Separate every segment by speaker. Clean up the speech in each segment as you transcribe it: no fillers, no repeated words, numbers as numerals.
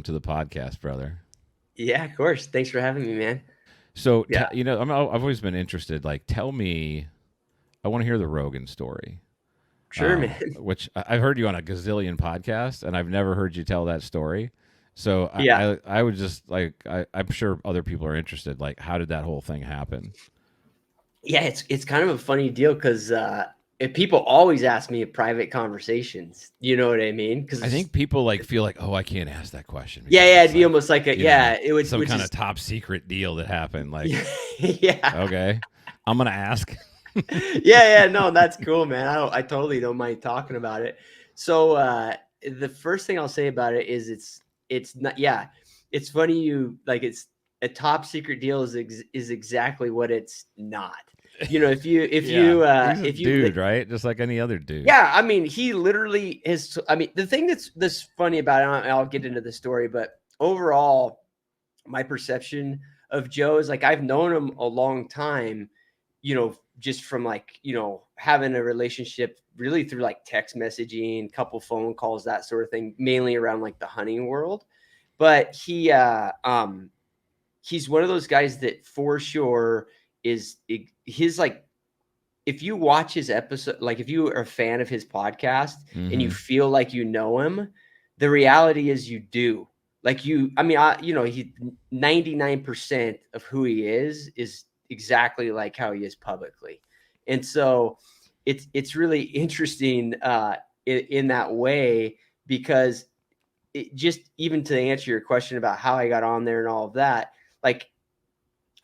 Speaker 1: to the podcast, brother.
Speaker 2: Yeah, of course. Thanks for having me, man.
Speaker 1: So,
Speaker 2: Yeah,
Speaker 1: I've always been interested. Like, tell me, I want to hear the Rogan story.
Speaker 2: sure, man.
Speaker 1: Which I've heard you on a gazillion podcasts, and I've never heard you tell that story. So
Speaker 2: Yeah,
Speaker 1: I would just like I'm sure other people are interested. Like, how did that whole thing happen?
Speaker 2: yeah. It's kind of a funny deal because if people always ask me in private conversations, you know what I mean?
Speaker 1: I
Speaker 2: Because
Speaker 1: think people like feel like, oh, I can't ask that question
Speaker 2: yeah,
Speaker 1: because
Speaker 2: yeah,
Speaker 1: it's
Speaker 2: it'd be
Speaker 1: like,
Speaker 2: almost like a It would,
Speaker 1: some
Speaker 2: which
Speaker 1: kind
Speaker 2: is
Speaker 1: of top secret deal that happened. Like,
Speaker 2: yeah,
Speaker 1: okay, I'm gonna ask.
Speaker 2: yeah. No, that's cool, man. I totally don't mind talking about it. So the first thing I'll say about it is it's not. Yeah, it's funny you like it's a top secret deal is exactly what it's not. You know,
Speaker 1: Yeah, he's a
Speaker 2: if you
Speaker 1: dude, right? Just like any other dude.
Speaker 2: yeah, I mean, he literally is. I mean, the thing that's funny about it, and I'll get into the story, but overall, my perception of Joe is like I've known him a long time, just from like, having a relationship really through like text messaging, couple phone calls, that sort of thing, mainly around like the hunting world. But he's one of those guys that for sure is his like if you watch his episode, like if you are a fan of his podcast and you
Speaker 1: Mm-hmm.
Speaker 2: feel like you know him, the reality is you do. Like I mean, he 99% of who he is exactly like how he is publicly. And so it's really interesting in that way because it just even to answer your question about how I got on there and all of that, like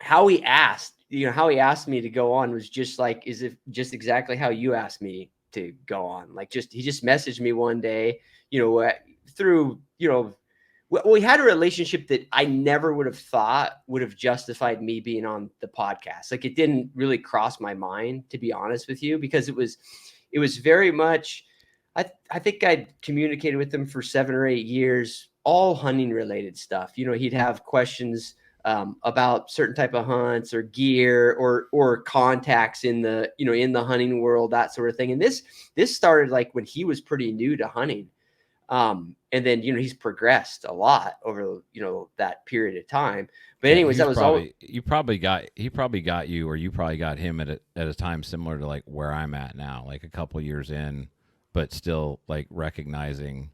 Speaker 2: how he asked me to go on was just like, is it just exactly how you asked me to go on? Like, he just messaged me one day, through, we had a relationship that I never would have thought would have justified me being on the podcast. Like, it didn't really cross my mind, to be honest with you, because it was very much, I think I'd communicated with him for 7 or 8 years, all hunting related stuff. He'd have questions about certain type of hunts or gear or contacts in the hunting world, that sort of thing. And this started like when he was pretty new to hunting, and then he's progressed a lot over that period of time. But
Speaker 1: Yeah,
Speaker 2: anyways, that was all.
Speaker 1: he probably got you, or you probably got him at a time similar to like where I'm at now, like a couple years in, but still like recognizing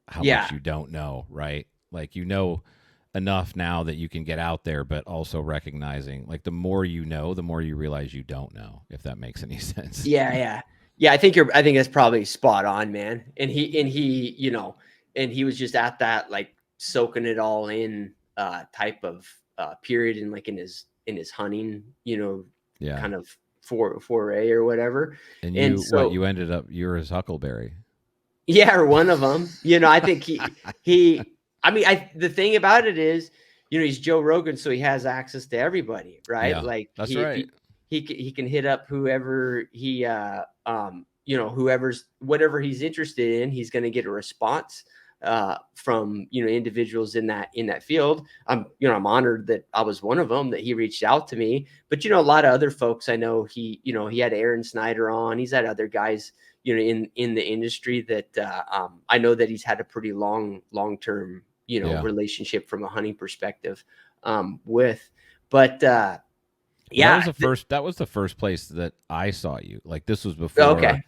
Speaker 1: how much
Speaker 2: Yeah,
Speaker 1: you don't know, right? Like you know enough now that you can get out there, but also recognizing like the more you know, the more you realize you don't know, if that makes any sense.
Speaker 2: yeah. I think that's probably spot on, man. And he was just at that like soaking it all in type of period in like in his hunting,
Speaker 1: Yeah.
Speaker 2: kind of foray or whatever.
Speaker 1: And
Speaker 2: And so
Speaker 1: you ended up, you're his Huckleberry.
Speaker 2: yeah, or one of them. I think he. I mean, the thing about it is, he's Joe Rogan, so he has access to everybody, right?
Speaker 1: Yeah,
Speaker 2: Like
Speaker 1: that's right.
Speaker 2: he can hit up whoever whoever's whatever he's interested in, he's going to get a response from individuals in that field. I'm honored that I was one of them, that he reached out to me. But a lot of other folks I know, he had Aaron Snyder on. He's had other guys in the industry that I know that he's had a pretty long-term
Speaker 1: Yeah.
Speaker 2: relationship from a hunting perspective with. But
Speaker 1: Well,
Speaker 2: yeah,
Speaker 1: that was the first place that I saw you. Like
Speaker 2: okay,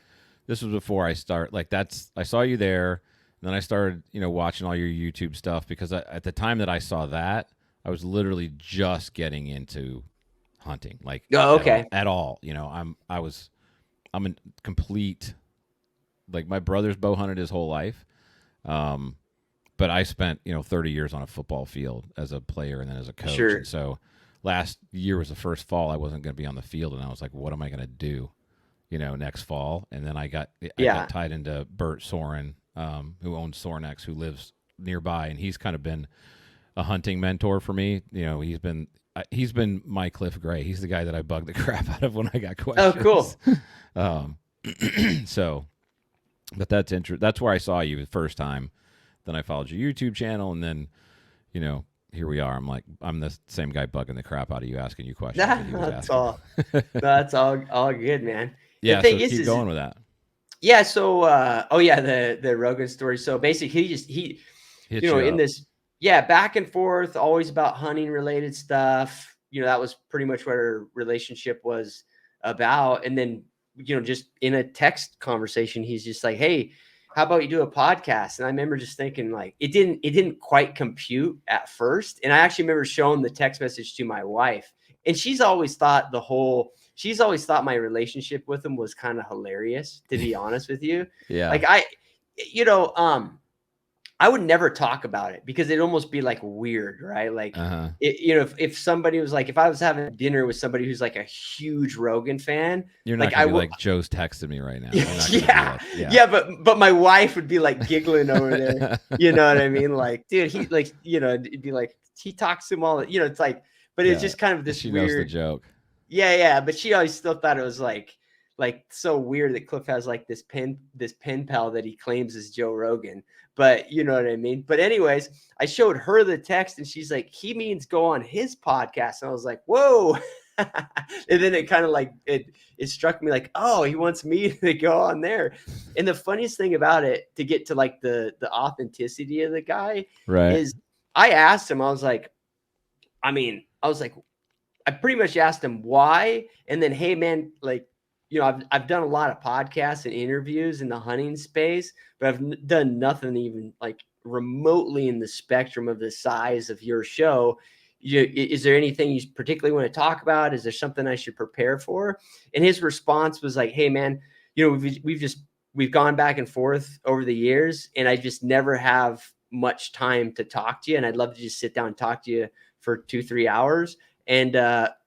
Speaker 1: this was before I start. Like I saw you there, and then I started, watching all your YouTube stuff because at the time that I saw that, I was literally just getting into hunting, like
Speaker 2: oh, okay,
Speaker 1: at all. I'm a complete, like my brother's bow hunted his whole life. Um, but I spent 30 years on a football field as a player and then as a coach, and
Speaker 2: sure,
Speaker 1: so last year was the first fall I wasn't going to be on the field, and I was like, what am I going to do, next fall? And then I got
Speaker 2: yeah,
Speaker 1: tied into Bert Soren, who owns Sornex, who lives nearby, and he's kind of been a hunting mentor for me. He's been my Cliff Gray. He's the guy that I bug the crap out of when I got
Speaker 2: oh,
Speaker 1: questions.
Speaker 2: cool,
Speaker 1: um, so, but that's where I saw you the first time. Then I followed your YouTube channel, and then, here we are. I'm the same guy bugging the crap out of you, asking you questions that he was
Speaker 2: that's
Speaker 1: asking.
Speaker 2: all. That's all good, man. The
Speaker 1: Yeah,
Speaker 2: thing
Speaker 1: so
Speaker 2: is,
Speaker 1: keep going with that.
Speaker 2: yeah. So, oh yeah, the Rogan story. So basically,
Speaker 1: Hit
Speaker 2: you know,
Speaker 1: you
Speaker 2: in
Speaker 1: up.
Speaker 2: this, yeah, back and forth, always about hunting related stuff. You know, that was pretty much what our relationship was about. And then, you know, just in a text conversation, he's just like, "Hey, how about you do a podcast?" And I remember just thinking like it didn't quite compute at first. And I actually remember showing the text message to my wife, and she's always thought my relationship with him was kind of hilarious, to be honest with you.
Speaker 1: Yeah.
Speaker 2: Like you know, I would never talk about it because it'd almost be like weird, right? Like,
Speaker 1: Uh-huh.
Speaker 2: you know, if somebody was like, if I was having dinner with somebody who's like a huge Rogan fan,
Speaker 1: You're not
Speaker 2: like
Speaker 1: gonna
Speaker 2: I
Speaker 1: be
Speaker 2: would,
Speaker 1: like, Joe's texting me right now. You're not gonna do
Speaker 2: yeah,
Speaker 1: that. Yeah.
Speaker 2: yeah, but my wife would be like giggling over there. You know what I mean? Like, dude, he like, you know, it'd be like he talks to him all, you know, it's like, but it's
Speaker 1: Yeah.
Speaker 2: just kind of this
Speaker 1: She knows the
Speaker 2: weird,
Speaker 1: joke.
Speaker 2: yeah, yeah. But she always still thought it was like so weird that Cliff has like this pen pal that he claims is Joe Rogan. But you know what I mean? But anyways, I showed her the text and she's like, he means go on his podcast. And I was like, whoa. And then it kind of like it struck me like, oh, he wants me to go on there. And the funniest thing about it, to get to like the authenticity of the guy,
Speaker 1: Right.
Speaker 2: is I asked him, I was like, I pretty much asked him why, and then, hey man, like, you know, I've done a lot of podcasts and interviews in the hunting space, but I've done nothing even like remotely in the spectrum of the size of your show. Is there anything you particularly want to talk about? Is there something I should prepare for? And his response was like, hey man, you know, we've gone back and forth over the years, and I just never have much time to talk to you, and I'd love to just sit down and talk to you for 2-3 hours. And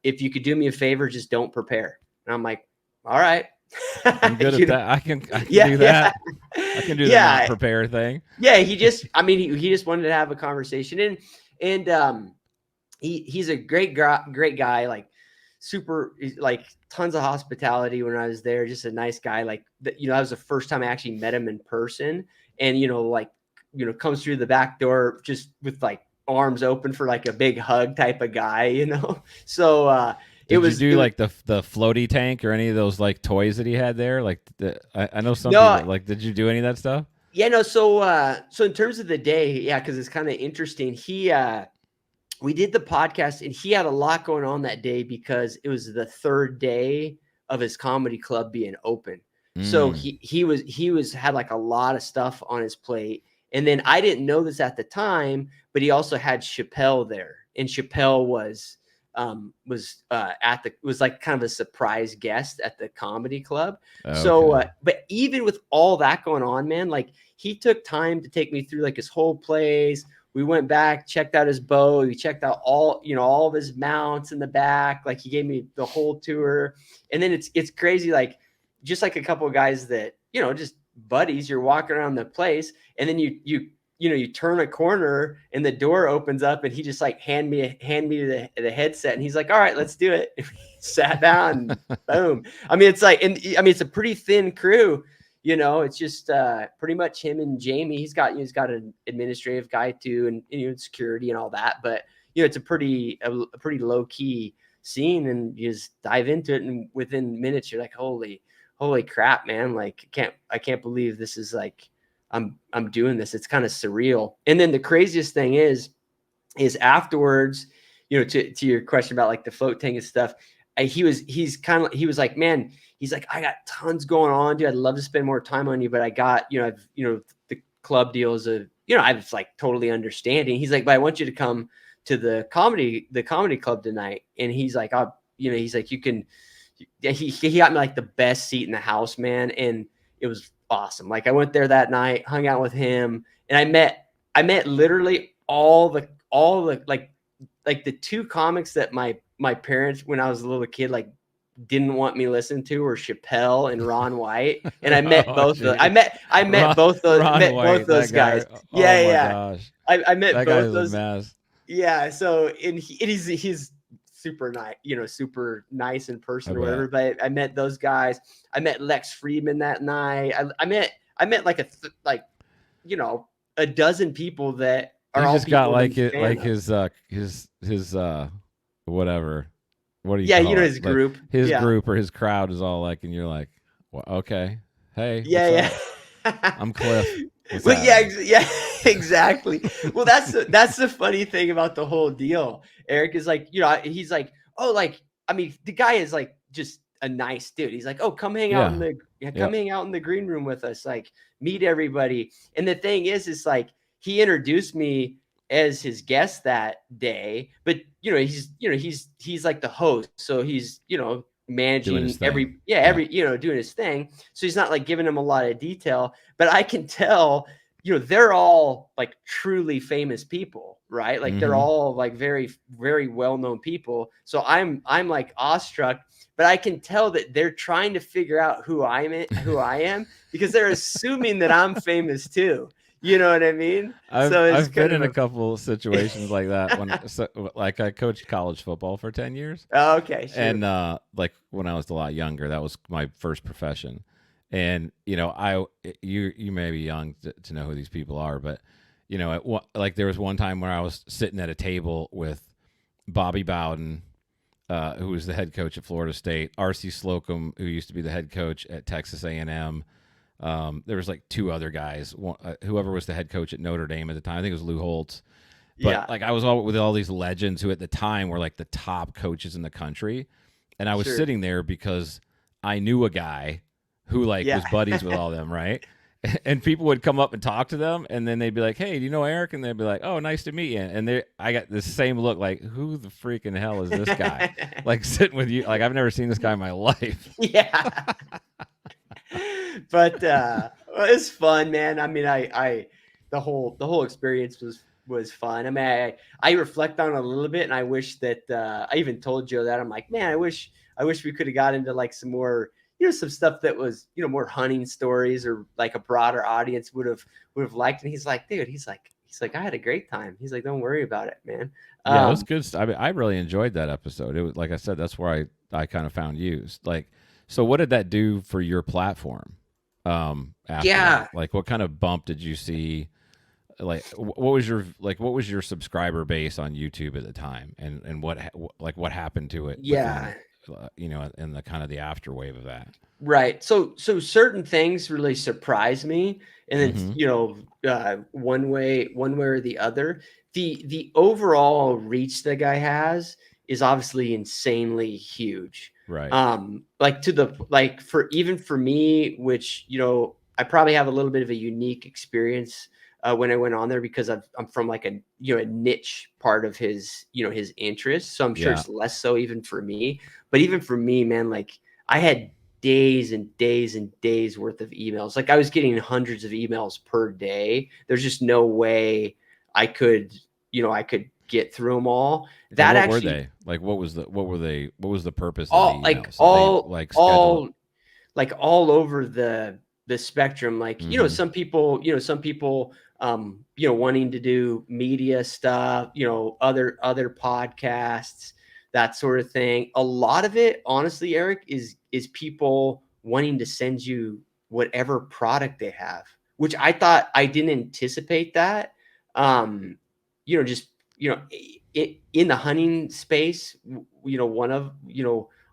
Speaker 2: if you could do me a favor, just don't prepare. And I'm like, all right.
Speaker 1: I'm good at
Speaker 2: You know,
Speaker 1: that. I can
Speaker 2: yeah,
Speaker 1: do
Speaker 2: yeah,
Speaker 1: that. I can do the not
Speaker 2: yeah,
Speaker 1: prepare thing.
Speaker 2: yeah. I mean, he just wanted to have a conversation, and he's a great guy, like super, like tons of hospitality when I was there. Just a nice guy. Like, you know, that was the first time I actually met him in person, and you know, like, you know, comes through the back door just with like arms open for like a big hug type of guy, you know. So
Speaker 1: Did you do like the floaty tank or any of those like toys that he had there? Like I know some
Speaker 2: no,
Speaker 1: people like. Did you do any of that stuff?
Speaker 2: yeah, no. So in terms of the day, yeah, because it's kind of interesting. We did the podcast, and he had a lot going on that day because it was the third day of his comedy club being open. So
Speaker 1: Mm.
Speaker 2: he was had like a lot of stuff on his plate. And then I didn't know this at the time, but he also had Chappelle there. And Chappelle was like kind of a surprise guest at the comedy club. So
Speaker 1: Okay.
Speaker 2: but even with all that going on, man, like he took time to take me through like his whole plays. We went back, checked out his bow. We checked out all of his mounts in the back. Like he gave me the whole tour. And then it's crazy. Like just like a couple of guys that, you know, just buddies, you're walking around the place, and then you turn a corner and the door opens up, and he just like hand me the headset, and he's like, all right, let's do it. Sat down and boom. I mean, it's like, and I mean, it's a pretty thin crew. You know, it's just pretty much him and Jamie. He's got an administrative guy too, and you know, security and all that. But you know, it's a pretty low key scene, and you just dive into it, and within minutes, you're like, holy crap, man! Like, I can't believe this is like I'm doing this. It's kind of surreal. And then the craziest thing is afterwards, you know, to your question about like the float tank and stuff, he was like, man, he's like, I got tons going on, dude. I'd love to spend more time on you, but I got, you know, the club deals of, you know, I was like totally understanding. He's like, but I want you to come to the comedy club tonight. And he's like, you know, he's like, you can, he got me like the best seat in the house, man. And it was awesome. Like I went there that night, hung out with him, and I met literally all the like the two comics that my parents, when I was a little kid, like didn't want me listen to, were Chappelle and Ron White. And I met
Speaker 1: Oh,
Speaker 2: both the
Speaker 1: jeez.
Speaker 2: I met
Speaker 1: Ron
Speaker 2: met both
Speaker 1: White,
Speaker 2: those
Speaker 1: that
Speaker 2: guys.
Speaker 1: guy. Oh my
Speaker 2: Yeah.
Speaker 1: gosh,
Speaker 2: I met
Speaker 1: that guy
Speaker 2: both
Speaker 1: is a
Speaker 2: those.
Speaker 1: mess.
Speaker 2: Yeah. So and he's super nice, you know, super nice in
Speaker 1: I
Speaker 2: person or
Speaker 1: bet.
Speaker 2: whatever. But I met those guys. I met Lex Friedman that night. I met like like, you know, a dozen people that are
Speaker 1: He's
Speaker 2: all
Speaker 1: just got
Speaker 2: people I'm
Speaker 1: like
Speaker 2: a
Speaker 1: it,
Speaker 2: fan
Speaker 1: like
Speaker 2: of.
Speaker 1: his whatever. What do you
Speaker 2: Yeah, you know
Speaker 1: call it?
Speaker 2: his
Speaker 1: Like
Speaker 2: group.
Speaker 1: his
Speaker 2: Yeah.
Speaker 1: group or his crowd is all like, and you're like, well, okay, hey, what's
Speaker 2: Yeah,
Speaker 1: up?
Speaker 2: yeah.
Speaker 1: I'm Cliff. What's
Speaker 2: Well, yeah,
Speaker 1: happening?
Speaker 2: yeah, exactly. Well, that's the funny thing about the whole deal. Eric is like, he's like, oh, like, I mean, the guy is like just a nice dude. He's like, oh, come hang out in
Speaker 1: Yeah.
Speaker 2: the yeah, come
Speaker 1: Yep.
Speaker 2: hang out in the green room with us, like, meet everybody. And the thing is like he introduced me as his guest that day, but he's like the host, so he's
Speaker 1: Doing his
Speaker 2: managing
Speaker 1: thing.
Speaker 2: every
Speaker 1: Yep.
Speaker 2: doing his thing. So he's not like giving him a lot of detail, but I can tell they're all like truly famous people, right? Like they're
Speaker 1: Mm-hmm.
Speaker 2: all like very, very well-known people. So I'm like awestruck, but I can tell that they're trying to figure out who I am, because they're assuming that I'm famous too. You know what I mean?
Speaker 1: I've
Speaker 2: So it's
Speaker 1: I've been
Speaker 2: kind
Speaker 1: in a
Speaker 2: of
Speaker 1: couple situations like that like I coached college football for 10 years.
Speaker 2: okay,
Speaker 1: And
Speaker 2: sure.
Speaker 1: like when I was a lot younger, that was my first profession. And you may be young to know who these people are, but like there was one time where I was sitting at a table with Bobby Bowden, who was the head coach at Florida State, R.C. Slocum, who used to be the head coach at Texas A&M. There was like two other guys, whoever was the head coach at Notre Dame at the time. I think it was Lou Holtz. But
Speaker 2: Yeah,
Speaker 1: like I was all with all these legends who at the time were like the top coaches in the country, and I was
Speaker 2: sure.
Speaker 1: sitting there because I knew a guy who like
Speaker 2: Yeah.
Speaker 1: was buddies with all them, right? And people would come up and talk to them, and then they'd be like, "Hey, do you know Eric?" And they'd be like, "Oh, nice to meet you." And I got the same look, like, "Who the freaking hell is this guy?" Like sitting with you, like I've never seen this guy in my life.
Speaker 2: Yeah. But it's fun, man. I mean, I the whole experience was fun. I mean, I reflect on it a little bit, and I wish that I even told Joe that I'm like, man, I wish we could have got into like some more, some stuff that was, more hunting stories, or like a broader audience would have liked. And he's like, dude, he's like, I had a great time. He's like, don't worry about it, man.
Speaker 1: Yeah, it was
Speaker 2: Um,
Speaker 1: good. I mean, I really enjoyed that episode. It was like I said, that's where I kind of found you. Like, so what did that do for your platform? After that,
Speaker 2: yeah,
Speaker 1: like, what kind of bump did you see? Like, what was your subscriber base on YouTube at the time, and what happened to it within,
Speaker 2: yeah.
Speaker 1: in the kind of the afterwave of that?
Speaker 2: Right. So certain things really surprise me, and then
Speaker 1: Mm-hmm.
Speaker 2: one way or the other. The overall reach the guy has is obviously insanely huge.
Speaker 1: Right.
Speaker 2: Like for even for me, which I probably have a little bit of a unique experience when I went on there, because I'm from like a niche part of his interest. So I'm sure
Speaker 1: Yeah.
Speaker 2: it's less so even for me. But even for me, man, like I had days and days and days worth of emails. Like I was getting hundreds of emails per day. There's just no way I could get through them all.
Speaker 1: Like,
Speaker 2: That
Speaker 1: what were
Speaker 2: actually
Speaker 1: they? Like, what was the purpose of
Speaker 2: all
Speaker 1: the
Speaker 2: like
Speaker 1: emails? Did they
Speaker 2: all
Speaker 1: like schedule?
Speaker 2: all like all over the spectrum. Like
Speaker 1: Mm-hmm.
Speaker 2: some people wanting to do media stuff, other podcasts, that sort of thing. A lot of it, honestly, Eric, is people wanting to send you whatever product they have, which I thought, I didn't anticipate that. Just in the hunting space, one of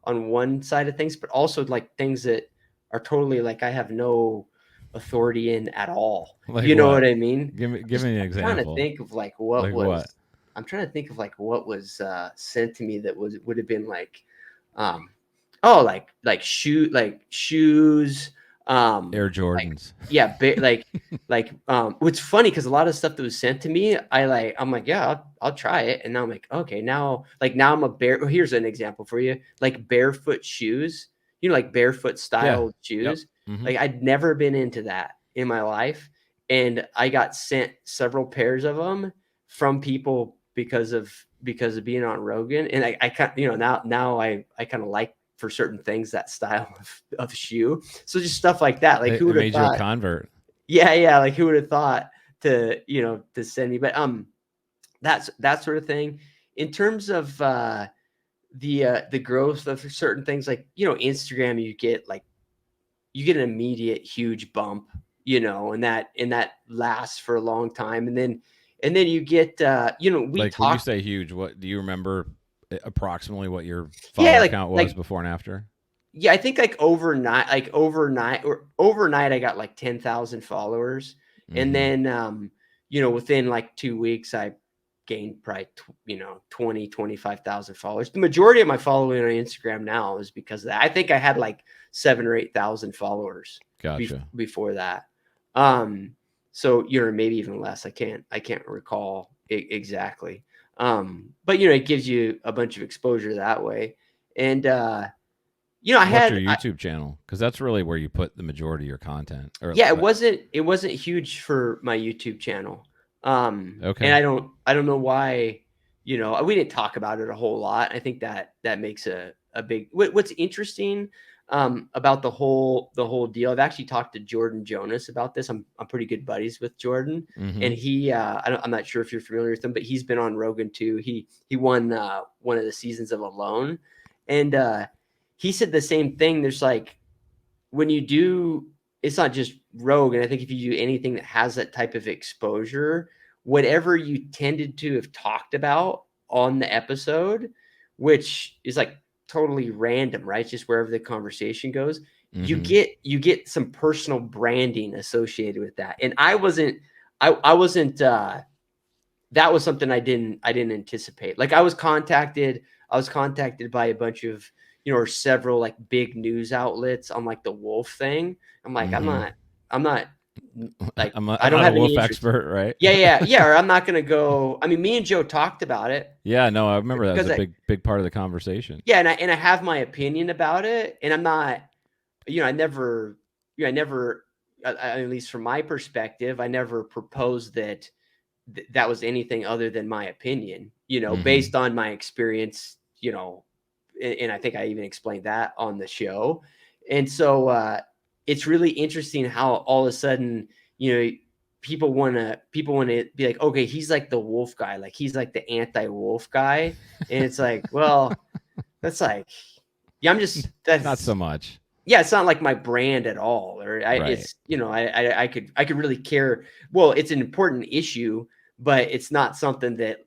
Speaker 2: on one side of things, but also like things that are totally like I have no authority in at all.
Speaker 1: Like
Speaker 2: You know what
Speaker 1: what?
Speaker 2: I mean?
Speaker 1: Give me an
Speaker 2: I'm trying to
Speaker 1: example.
Speaker 2: think of like what
Speaker 1: Like what?
Speaker 2: was I'm trying to think of like what was sent to me that would have been like um oh, like shoes,
Speaker 1: Air
Speaker 2: like
Speaker 1: Jordans.
Speaker 2: yeah, what's funny, because a lot of stuff that was sent to me, I'm like, yeah, I'll try it. And now I'm like, okay, now I'm a bear. Here's an example for you, like barefoot shoes, like barefoot
Speaker 1: Yeah.
Speaker 2: style
Speaker 1: Yep.
Speaker 2: shoes.
Speaker 1: Mm-hmm.
Speaker 2: Like I'd never been into that in my life, and I got sent several pairs of them from people because of being on Rogan. And I kind now I kind of like, for certain things, that style of shoe. So just stuff like that. Like who
Speaker 1: It
Speaker 2: would have
Speaker 1: made you a
Speaker 2: thought?
Speaker 1: convert.
Speaker 2: Yeah, yeah. Like who would have thought to send me? But that's that sort of thing. In terms of the growth of certain things, like Instagram, you get an immediate huge bump, and that lasts for a long time, and then you get we
Speaker 1: Like when you
Speaker 2: talk.
Speaker 1: say huge, what do you remember approximately what your
Speaker 2: Yeah,
Speaker 1: follower count was
Speaker 2: like
Speaker 1: before and after?
Speaker 2: yeah, I think like overnight, I got like 10,000 followers. And
Speaker 1: Mm-hmm.
Speaker 2: then, within like 2 weeks, I gained probably, 20, 25,000 followers. The majority of my following on Instagram now is because of that. I think I had like 7 or 8,000 followers
Speaker 1: Gotcha.
Speaker 2: before that. So, maybe even less. I can't recall exactly. But it gives you a bunch of exposure that way. And, I
Speaker 1: What's your
Speaker 2: had,
Speaker 1: YouTube channel? Because that's really where you put the majority of your content. Or
Speaker 2: yeah, it wasn't huge for my YouTube channel. And
Speaker 1: okay.
Speaker 2: I don't know why, we didn't talk about it a whole lot. I think that makes a big, what's interesting about the whole deal. I've actually talked to Jordan Jonas about this. I'm pretty good buddies with Jordan,
Speaker 1: Mm-hmm.
Speaker 2: and I'm not sure if you're familiar with him, but he's been on Rogan too. He won one of the seasons of Alone, and he said the same thing. There's like, when you do, it's not just Rogue. And I think if you do anything that has that type of exposure, whatever you tended to have talked about on the episode, which is like totally random, right? It's just wherever the conversation goes, you
Speaker 1: Mm-hmm.
Speaker 2: get some personal branding associated with that. And I wasn't that was something I didn't anticipate. Like I was contacted by a bunch of, or several like big news outlets on like the wolf thing. I'm like, I'm
Speaker 1: Mm-hmm.
Speaker 2: not I'm not like,
Speaker 1: I'm
Speaker 2: I don't
Speaker 1: not a
Speaker 2: have any
Speaker 1: wolf
Speaker 2: interest.
Speaker 1: expert, right?
Speaker 2: Yeah, yeah, yeah. Or I'm not gonna go. I mean, me and Joe talked about it
Speaker 1: Yeah, no, I remember that was
Speaker 2: because
Speaker 1: a big part of the conversation.
Speaker 2: yeah, and I have my opinion about it, and I'm not, I never, I never, at least from my perspective, I never proposed that that was anything other than my opinion,
Speaker 1: Mm-hmm.
Speaker 2: based on my experience, and I think I even explained that on the show. And so it's really interesting how all of a sudden, you know, people want to be like, okay, he's like the wolf guy, like he's like the anti-wolf guy. And it's like, well, that's like, yeah,
Speaker 1: Not so
Speaker 2: that's,
Speaker 1: much.
Speaker 2: yeah, it's not like my brand at all. Or
Speaker 1: Right.
Speaker 2: it's, I could really care. Well, it's an important issue, but it's not something that,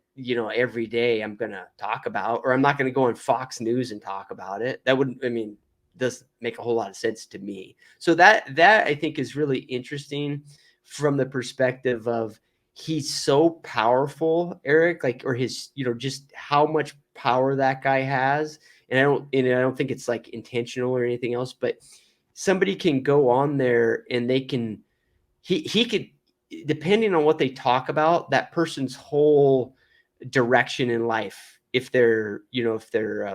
Speaker 2: every day I'm going to talk about, or I'm not going to go on Fox News and talk about it. That wouldn't, I mean, doesn't make a whole lot of sense to me. So that I think is really interesting from the perspective of, he's so powerful, Eric, like, or his, just how much power that guy has. And I don't think it's like intentional or anything else, but somebody can go on there and they can, he could, depending on what they talk about, that person's whole direction in life, if they're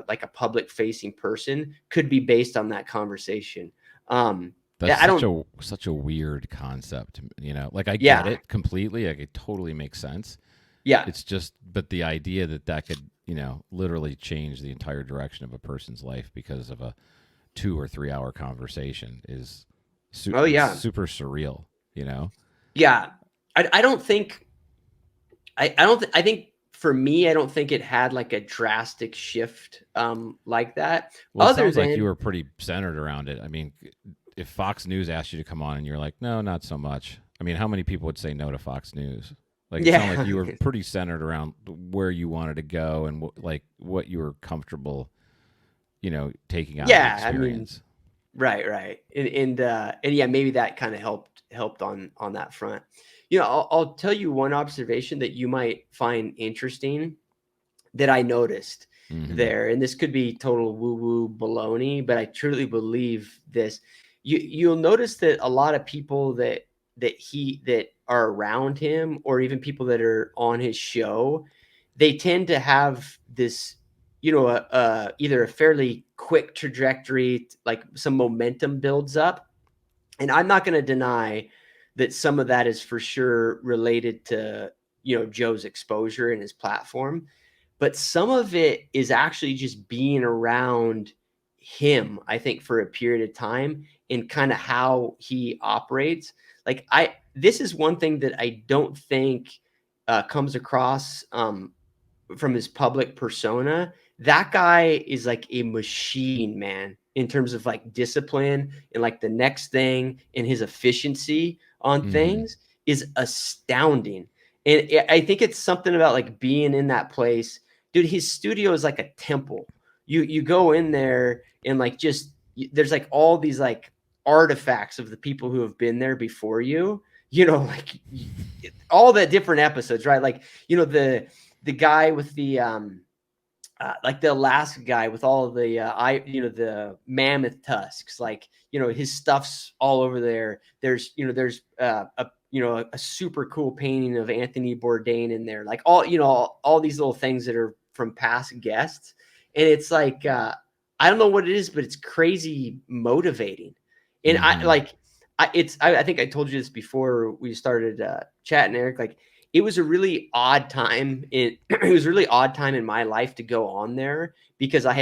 Speaker 2: like a public facing person, could be based on that conversation.
Speaker 1: That's
Speaker 2: I don't,
Speaker 1: such a weird concept, you know. Like I get
Speaker 2: yeah,
Speaker 1: it completely. Like it totally makes sense.
Speaker 2: yeah,
Speaker 1: It's just, but the idea that that could, you know, literally change the entire direction of a person's life because of a 2 or 3 hour conversation is
Speaker 2: oh yeah,
Speaker 1: super surreal, you know?
Speaker 2: yeah. I don't think, I don't I think for me, I don't think it had like a drastic shift like that.
Speaker 1: Well, it
Speaker 2: Other
Speaker 1: sounds like you
Speaker 2: than,
Speaker 1: were pretty centered around it. I mean, if Fox News asked you to come on and you're like, no, not so much. I mean, how many people would say no to Fox News? Like, it sounded like
Speaker 2: yeah,
Speaker 1: you were pretty centered around where you wanted to go and like what you were comfortable, you know, taking out of the
Speaker 2: yeah. I mean,
Speaker 1: experience.
Speaker 2: right, right, and yeah, maybe that kind of helped on that front. I'll tell you one observation that you might find interesting that I noticed
Speaker 1: Mm-hmm.
Speaker 2: there, and this could be total woo woo baloney, but I truly believe this. You'll notice that a lot of people that are around him, or even people that are on his show, they tend to have this, either a fairly quick trajectory, like some momentum builds up. And I'm not going to deny that some of that is for sure related to, Joe's exposure and his platform, but some of it is actually just being around him, I think, for a period of time, and kind of how he operates. Like, this is one thing that I don't think comes across from his public persona. That guy is like a machine, man, in terms of like discipline and like the next thing, and his efficiency on
Speaker 1: Mm-hmm.
Speaker 2: things is astounding. And I think it's something about like being in that place. Dude, his studio is like a temple. You go in there and like, just there's like all these like artifacts of the people who have been there before you. like all the different episodes, right? Like, the guy with the like the Alaska guy with all of the the mammoth tusks, like, his stuff's all over there. There's a super cool painting of Anthony Bourdain in there, like all these little things that are from past guests, and it's like I don't know what it is, but it's crazy motivating, and I
Speaker 1: Mm-hmm.
Speaker 2: like I think I told you this before we started chatting, Eric. Like, it was a really odd time in it was a really odd time in my life to go on there, because I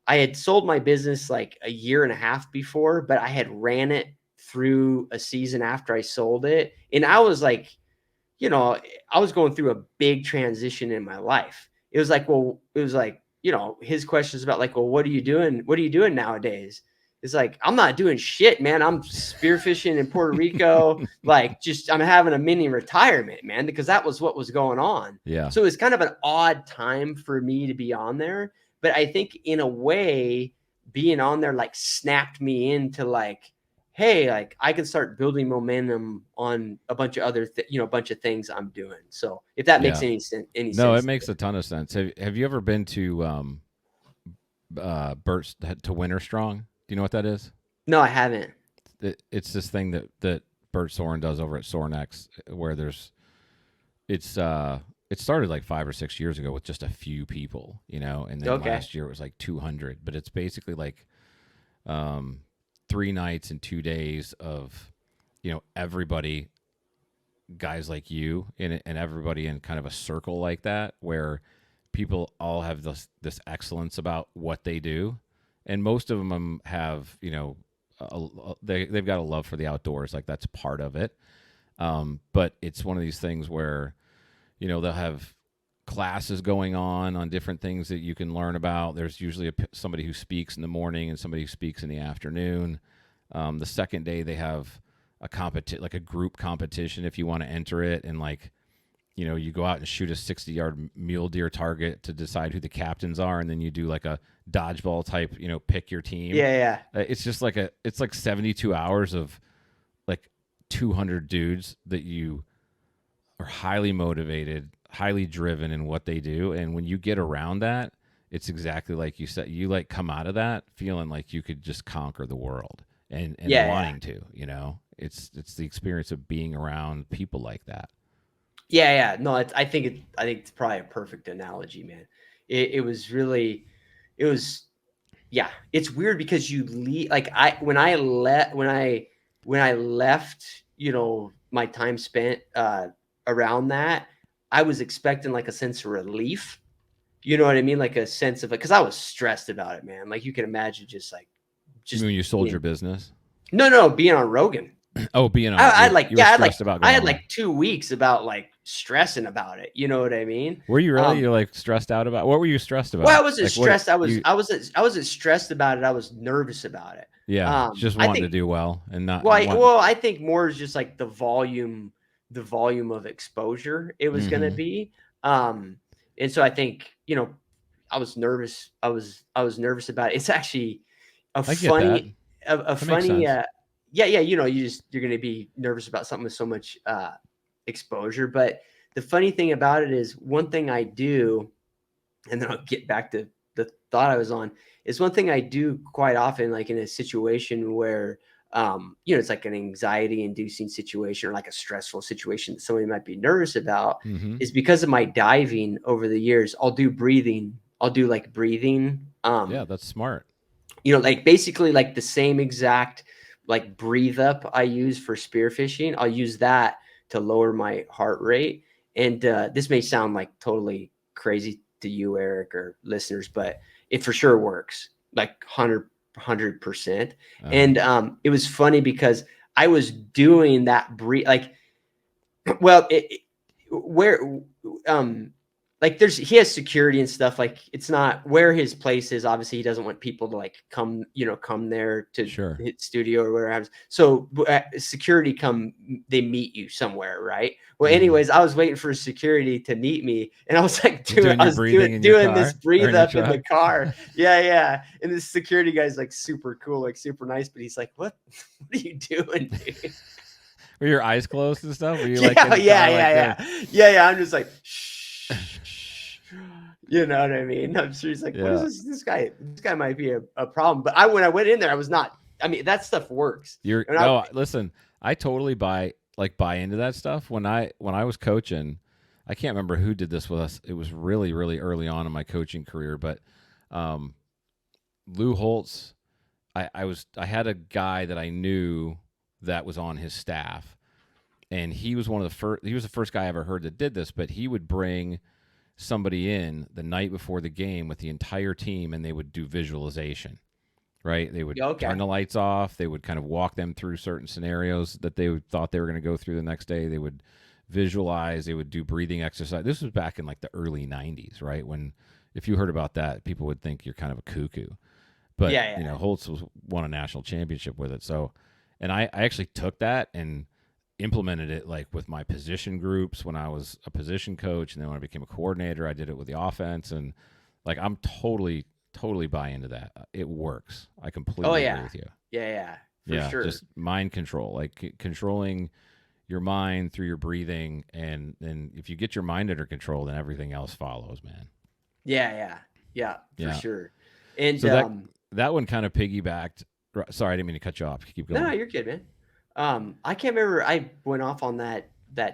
Speaker 2: had sold my business like a year and a half before, but I had ran it through a season after I sold it, and I was like, I was going through a big transition in my life. It was like, his questions about, like, well, what are you doing? What are you doing nowadays? It's like, I'm not doing shit, man. I'm spearfishing in Puerto Rico. Like, just, I'm having a mini retirement, man, because that was what was going on.
Speaker 1: Yeah.
Speaker 2: So it's kind of an odd time for me to be on there. But I think in a way, being on there like snapped me into like, hey, like, I can start building momentum on a bunch of other, a bunch of things I'm doing. So if that makes
Speaker 1: Yeah.
Speaker 2: any sense,
Speaker 1: No, it makes a ton of sense. Have you ever been to Burt's to Winter Strong? Do you know what that is?
Speaker 2: No, I haven't.
Speaker 1: It's this thing that Bert Soren does over at Sorenex, where it's it started like 5 or 6 years ago with just a few people, and then
Speaker 2: Okay.
Speaker 1: last year it was like 200. But it's basically like um, 3 nights and 2 days of everybody, guys like you, and everybody in kind of a circle like that, where people all have this excellence about what they do, and most of them have they've got a love for the outdoors, like that's part of it. But it's one of these things where they'll have classes going on different things that you can learn about. There's usually somebody who speaks in the morning and somebody who speaks in the afternoon. The second day they have like a group competition if you want to enter it, and like you go out and shoot a 60-yard mule deer target to decide who the captains are, and then you do like a dodgeball type, pick your team.
Speaker 2: Yeah, yeah.
Speaker 1: It's just like it's like 72 hours of like 200 dudes that you are highly motivated, highly driven in what they do, and when you get around that, it's exactly like you said. You like come out of that feeling like you could just conquer the world, and
Speaker 2: Yeah, yeah.
Speaker 1: wanting to. It's the experience of being around people like that.
Speaker 2: Yeah, yeah. No, I think it's probably a perfect analogy, man. It was really, it was, yeah. It's weird because you leave, like, when I left, my time spent around that, I was expecting like a sense of relief. You know what I mean? Like a sense of, because I was stressed about it, man. Like, you can imagine, just like,
Speaker 1: You
Speaker 2: just
Speaker 1: mean when you sold your
Speaker 2: being,
Speaker 1: business?
Speaker 2: no, being on Rogan.
Speaker 1: Oh, being on
Speaker 2: I,
Speaker 1: it,
Speaker 2: I had like,
Speaker 1: you were
Speaker 2: yeah,
Speaker 1: stressed about
Speaker 2: I
Speaker 1: going
Speaker 2: had
Speaker 1: on.
Speaker 2: like 2 weeks about like stressing about it. You know what I mean?
Speaker 1: Were you really?
Speaker 2: Um,
Speaker 1: You're like stressed out about. What were you stressed
Speaker 2: well, I
Speaker 1: about?
Speaker 2: wasn't
Speaker 1: Like what
Speaker 2: stressed. I was,
Speaker 1: you?
Speaker 2: I wasn't stressed about it. I was nervous about it.
Speaker 1: Yeah, just
Speaker 2: I
Speaker 1: wanting to
Speaker 2: think,
Speaker 1: do well and not
Speaker 2: well,
Speaker 1: and want.
Speaker 2: I think more is just like the volume of exposure it was going to
Speaker 1: Mm-hmm.
Speaker 2: be. Um, and so I think, I was nervous. I was nervous about it. It's actually a
Speaker 1: I get that.
Speaker 2: funny, a
Speaker 1: That makes
Speaker 2: funny,
Speaker 1: sense.
Speaker 2: yeah, yeah. You're going to be nervous about something with so much exposure. But the funny thing about it is, one thing I do, and then I'll get back to the thought I was on, is one thing I do quite often, like in a situation where, it's like an anxiety inducing situation or like a stressful situation that somebody might be nervous about,
Speaker 1: Mm-hmm.
Speaker 2: is because of my diving over the years. I'll do breathing. I'll do like breathing.
Speaker 1: Yeah, that's smart.
Speaker 2: Like basically like the same exact like breathe up I use for spearfishing. I'll use that to lower my heart rate. And this may sound like totally crazy to you, Eric, or listeners, but it for sure works like 100%.
Speaker 1: Uh-huh.
Speaker 2: And it was funny because I was doing that breathe, like, well, where, um, like, he has security and stuff. Like, it's not where his place is. Obviously, he doesn't want people to like come there to
Speaker 1: Sure.
Speaker 2: his studio or whatever. So security they meet you somewhere, right? Well,
Speaker 1: Mm-hmm.
Speaker 2: anyways, I was waiting for security to meet me, and I was like
Speaker 1: Doing your breathing in your
Speaker 2: doing this
Speaker 1: car or
Speaker 2: breathe
Speaker 1: in your
Speaker 2: up in
Speaker 1: truck.
Speaker 2: the car. Yeah, yeah. And this security guy's like super cool, like super nice, but he's like, "What? What are you doing, dude?"
Speaker 1: Were your eyes closed and stuff? Were you like
Speaker 2: Yeah,
Speaker 1: in kind
Speaker 2: yeah,
Speaker 1: of like
Speaker 2: yeah,
Speaker 1: the
Speaker 2: yeah, yeah. I'm just like, shh, shh. You know what I mean? I'm sure he's like, what is
Speaker 1: yeah?
Speaker 2: this? This guy, might be a problem. But when I went in there, I was not. I mean, that stuff works.
Speaker 1: You're
Speaker 2: And I,
Speaker 1: no. Listen, I totally buy into that stuff. When I was coaching, I can't remember who did this with us. It was really really early on in my coaching career, but um, Lou Holtz. I had a guy that I knew that was on his staff, and he was one of the first. He was the first guy I ever heard that did this. But he would bring somebody in the night before the game with the entire team, and they would do visualization. Right? They would
Speaker 2: yeah,
Speaker 1: turn
Speaker 2: okay,
Speaker 1: the lights off. They would kind of walk them through certain scenarios that they thought they were going to go through the next day. They would visualize. They would do breathing exercise. This was back in like the early '90s, right? When if you heard about that, people would think you're kind of a cuckoo. But
Speaker 2: yeah, yeah,
Speaker 1: Holtz won a national championship with it. So, and I actually took that and implemented it like with my position groups when I was a position coach, and then when I became a coordinator, I did it with the offense, and like I'm totally buy into that. It works. I
Speaker 2: oh
Speaker 1: completely agree
Speaker 2: yeah,
Speaker 1: with you.
Speaker 2: yeah, yeah, for
Speaker 1: Yeah,
Speaker 2: sure.
Speaker 1: just mind control, like controlling your mind through your breathing, and then if you get your mind under control, then everything else follows, man.
Speaker 2: Yeah, yeah, yeah, for
Speaker 1: Yeah.
Speaker 2: sure. And
Speaker 1: So that one kind of piggybacked. Sorry, I didn't mean to cut you off. Keep
Speaker 2: no, no,
Speaker 1: going.
Speaker 2: you're good, man. I can't remember. I went off on that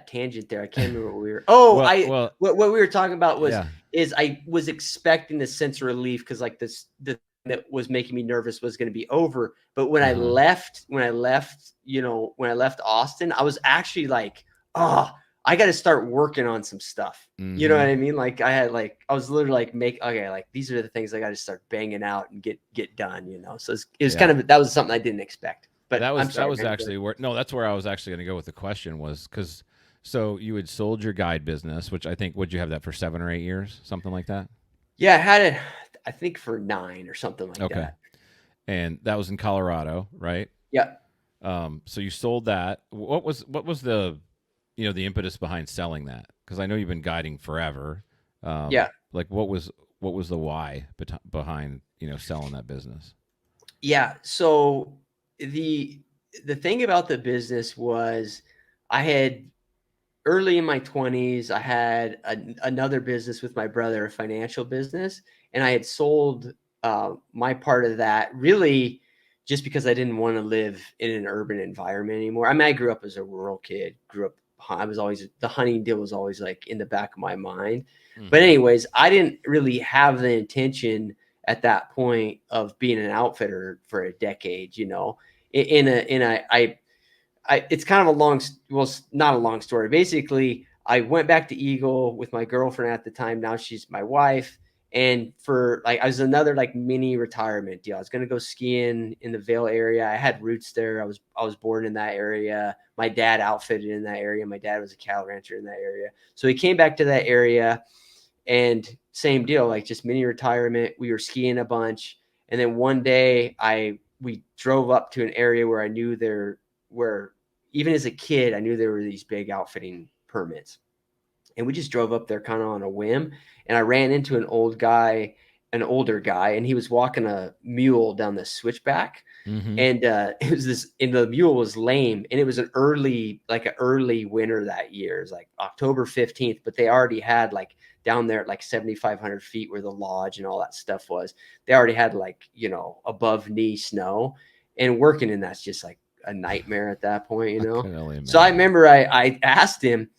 Speaker 2: tangent there. I can't remember what we were. Oh,
Speaker 1: Well,
Speaker 2: what we were talking about
Speaker 1: yeah.
Speaker 2: is I was expecting the sense of relief because like the thing that was making me nervous was going to be over. But when
Speaker 1: Uh
Speaker 2: I
Speaker 1: huh.
Speaker 2: left, when I left Austin, I was actually like, oh, I got to start working on some stuff. You know
Speaker 1: Mm-hmm.
Speaker 2: what I mean? Like I was literally like okay, like these are the things I got to start banging out and get done. So it was kind
Speaker 1: Yeah.
Speaker 2: of that was something I didn't expect. But I'm
Speaker 1: That
Speaker 2: sorry,
Speaker 1: was
Speaker 2: man.
Speaker 1: actually where no, that's where I was actually going to go with the question was because so you had sold your guide business, which I think would you have that for 7 or 8 years, something like that?
Speaker 2: Yeah, I had it, I think for 9 or something like
Speaker 1: Okay.
Speaker 2: that.
Speaker 1: And that was in Colorado, right?
Speaker 2: Yeah.
Speaker 1: So you sold that. What was the the impetus behind selling that? Because I know you've been guiding forever.
Speaker 2: Yeah.
Speaker 1: Like what was the why behind selling that business?
Speaker 2: Yeah. So the the thing about the business was I had early in my 20s, I had another business with my brother, a financial business, and I had sold my part of that really just because I didn't want to live in an urban environment anymore. I mean, I grew up as a rural kid, I was always, the hunting deal was always like in the back of my mind. But,
Speaker 1: Mm-hmm.
Speaker 2: anyways, I didn't really have the intention at that point of being an outfitter for a decade, it's kind of a well, not a long story. Basically, I went back to Eagle with my girlfriend at the time. Now she's my wife. And for like, I was another like mini retirement deal. I was going to go skiing in the Vail area. I had roots there. I was born in that area. My dad outfitted in that area. My dad was a cattle rancher in that area. So he came back to that area and same deal, like just mini retirement. We were skiing a bunch. And then one day we drove up to an area where I knew where even as a kid, I knew there were these big outfitting permits. And we just drove up there kind of on a whim. And I ran into an older guy, and he was walking a mule down the switchback.
Speaker 1: Mm-hmm.
Speaker 2: And it was this, and the mule was lame. And it was an early winter that year. It was like October 15th, but they already had like down there at like 7,500 feet where the lodge and all that stuff was. They already had like, above knee snow, and working in that's just like a nightmare at that point.
Speaker 1: I can only
Speaker 2: So I
Speaker 1: imagine.
Speaker 2: remember I asked him,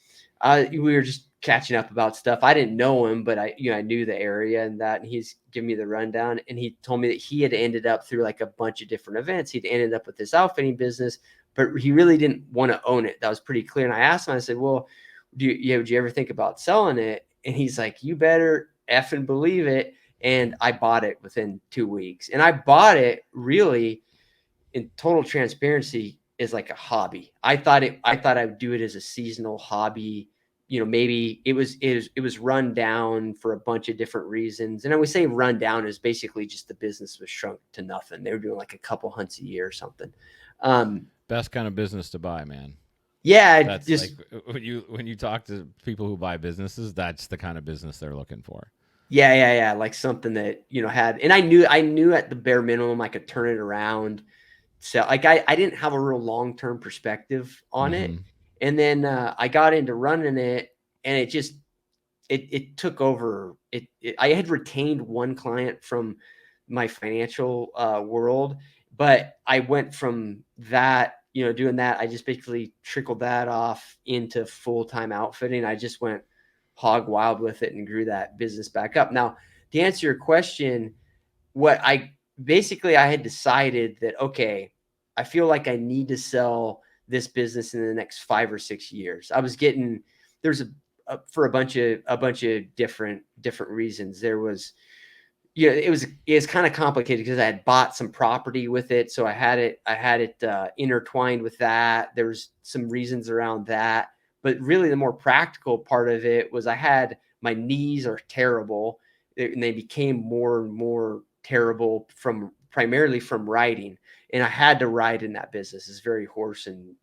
Speaker 2: we were just catching up about stuff. I didn't know him, but I knew the area and he's giving me the rundown. And he told me that he had ended up through like a bunch of different events. He'd ended up with this outfitting business, but he really didn't want to own it. That was pretty clear. And I asked him, I said, well, would you ever think about selling it? And he's like, you better effing believe it. And I bought it within 2 weeks. And I bought it really in total transparency is like a hobby. I thought I would do it as a seasonal hobby. Maybe it was run down for a bunch of different reasons. And I would say run down is basically just the business was shrunk to nothing. They were doing like a couple hunts a year or something. Um,
Speaker 1: Best kind of business to buy, man.
Speaker 2: yeah,
Speaker 1: That's like
Speaker 2: just
Speaker 1: when you talk to people who buy businesses, that's the kind of business they're looking for.
Speaker 2: yeah, yeah, yeah. Like something that, had, and I knew at the bare minimum I could turn it around sell. Like I didn't have a real long term perspective on it,
Speaker 1: Mm-hmm.
Speaker 2: and then I got into running it, and it just it took over. I had retained one client from my financial world, but I went from that, doing that. I just basically trickled that off into full time outfitting. I just went hog wild with it and grew that business back up. Now, to answer your question, what I basically I had decided that, okay, I feel like I need to sell this business in the next 5 or 6 years. I was getting there's for a bunch of different reasons. There was, it was kind of complicated because I had bought some property with it, so I had it intertwined with that. There was some reasons around that, but really the more practical part of it was my knees are terrible, and they became more and more terrible from primarily from riding, and I had to ride in that business. It's very horse and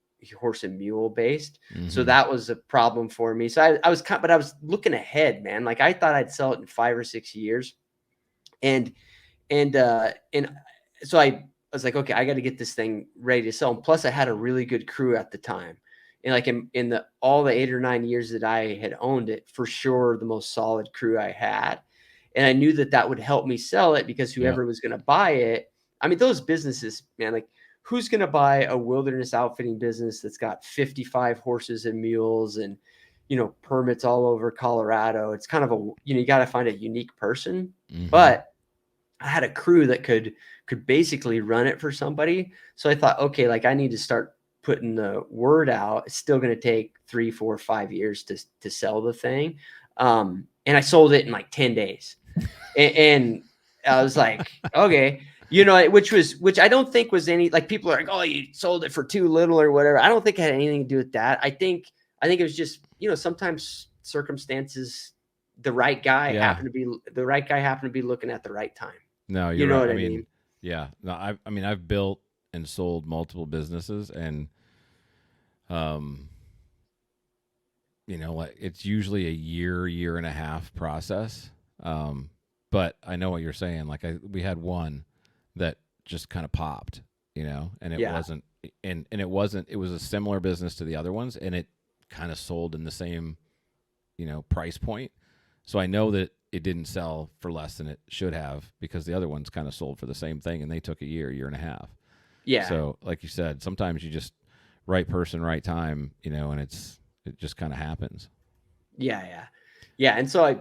Speaker 2: mule based, so
Speaker 1: Mm-hmm.
Speaker 2: that was a problem for me. So I was but I was looking ahead, man. Like I thought I'd sell it in 5 or 6 years, and and so I was like, okay, I got to get this thing ready to sell. And plus, I had a really good crew at the time, and like in the all the 8 or 9 years that I had owned it, for sure the most solid crew I had, and I knew that that would help me sell it because
Speaker 1: Yeah.
Speaker 2: whoever was going to buy it, I mean, those businesses, man, like who's going to buy a wilderness outfitting business that's got 55 horses and mules and permits all over Colorado? It's kind of you got to find a unique person,
Speaker 1: Mm-hmm.
Speaker 2: but I had a crew that could basically run it for somebody. So I thought, okay, like I need to start putting the word out. It's still going to take 3, 4, 5 years to sell the thing. And I sold it in like 10 days. And I was like, okay, which I don't think was any, like, people are like, oh, you sold it for too little or whatever. I don't think it had anything to do with that. I think it was just, sometimes circumstances,
Speaker 1: Yeah.
Speaker 2: the right guy happened to be looking at the right time.
Speaker 1: No, you're
Speaker 2: You know
Speaker 1: right.
Speaker 2: what
Speaker 1: I
Speaker 2: I
Speaker 1: mean,
Speaker 2: mean?
Speaker 1: yeah. No, I mean, I've built and sold multiple businesses, and um, like it's usually a year and a half process. Um, but I know what you're saying. Like we had one that just kind of popped, and it
Speaker 2: Yeah.
Speaker 1: wasn't, and it wasn't. It was a similar business to the other ones, and it kind of sold in the same, price point. So I know that it didn't sell for less than it should have because the other ones kind of sold for the same thing, and they took a year and a half.
Speaker 2: Yeah.
Speaker 1: So, like you said, sometimes you just right person, right time, and it just kind of happens.
Speaker 2: Yeah. Yeah. Yeah. And so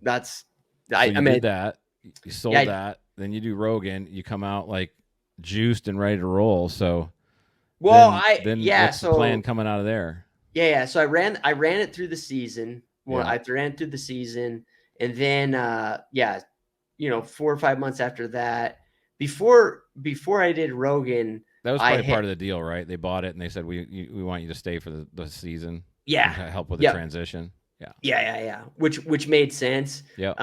Speaker 2: that's,
Speaker 1: So
Speaker 2: I
Speaker 1: you
Speaker 2: mean,
Speaker 1: did that, you
Speaker 2: yeah,
Speaker 1: sold that, then you do Rogan, you come out like juiced and ready to roll. So then
Speaker 2: yeah.
Speaker 1: what's the plan
Speaker 2: So,
Speaker 1: coming out of there?
Speaker 2: yeah. So I ran it through the season. Well,
Speaker 1: Yeah,
Speaker 2: I ran through the season, and then, yeah, 4 or 5 months after that, before I did Rogan,
Speaker 1: that was
Speaker 2: I
Speaker 1: probably part
Speaker 2: hit,
Speaker 1: of the deal, right? They bought it and they said we want you to stay for the season and
Speaker 2: yeah,
Speaker 1: help with the
Speaker 2: yep,
Speaker 1: transition. Yeah,
Speaker 2: yeah, which made sense,
Speaker 1: yep,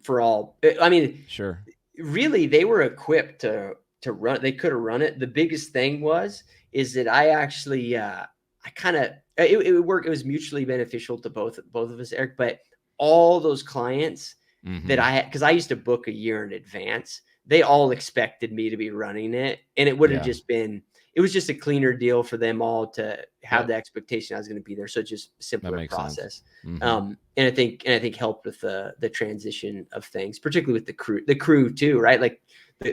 Speaker 2: for all. I mean,
Speaker 1: sure.
Speaker 2: really, they were equipped to run. They could have run it. The biggest thing is that I actually, I kind of, it worked. It was mutually beneficial to both of us, Eric. But all those clients that
Speaker 1: Mm-hmm.
Speaker 2: I had, because I used to book a year in advance, they all expected me to be running it, and it would have
Speaker 1: Yeah,
Speaker 2: just been. It was just a cleaner deal for them all to have
Speaker 1: yep,
Speaker 2: the expectation I was going to be there. So it's just a
Speaker 1: that
Speaker 2: simpler
Speaker 1: makes sense.
Speaker 2: process.
Speaker 1: Mm-hmm.
Speaker 2: And I think helped with the transition of things, particularly with the crew too, right? Like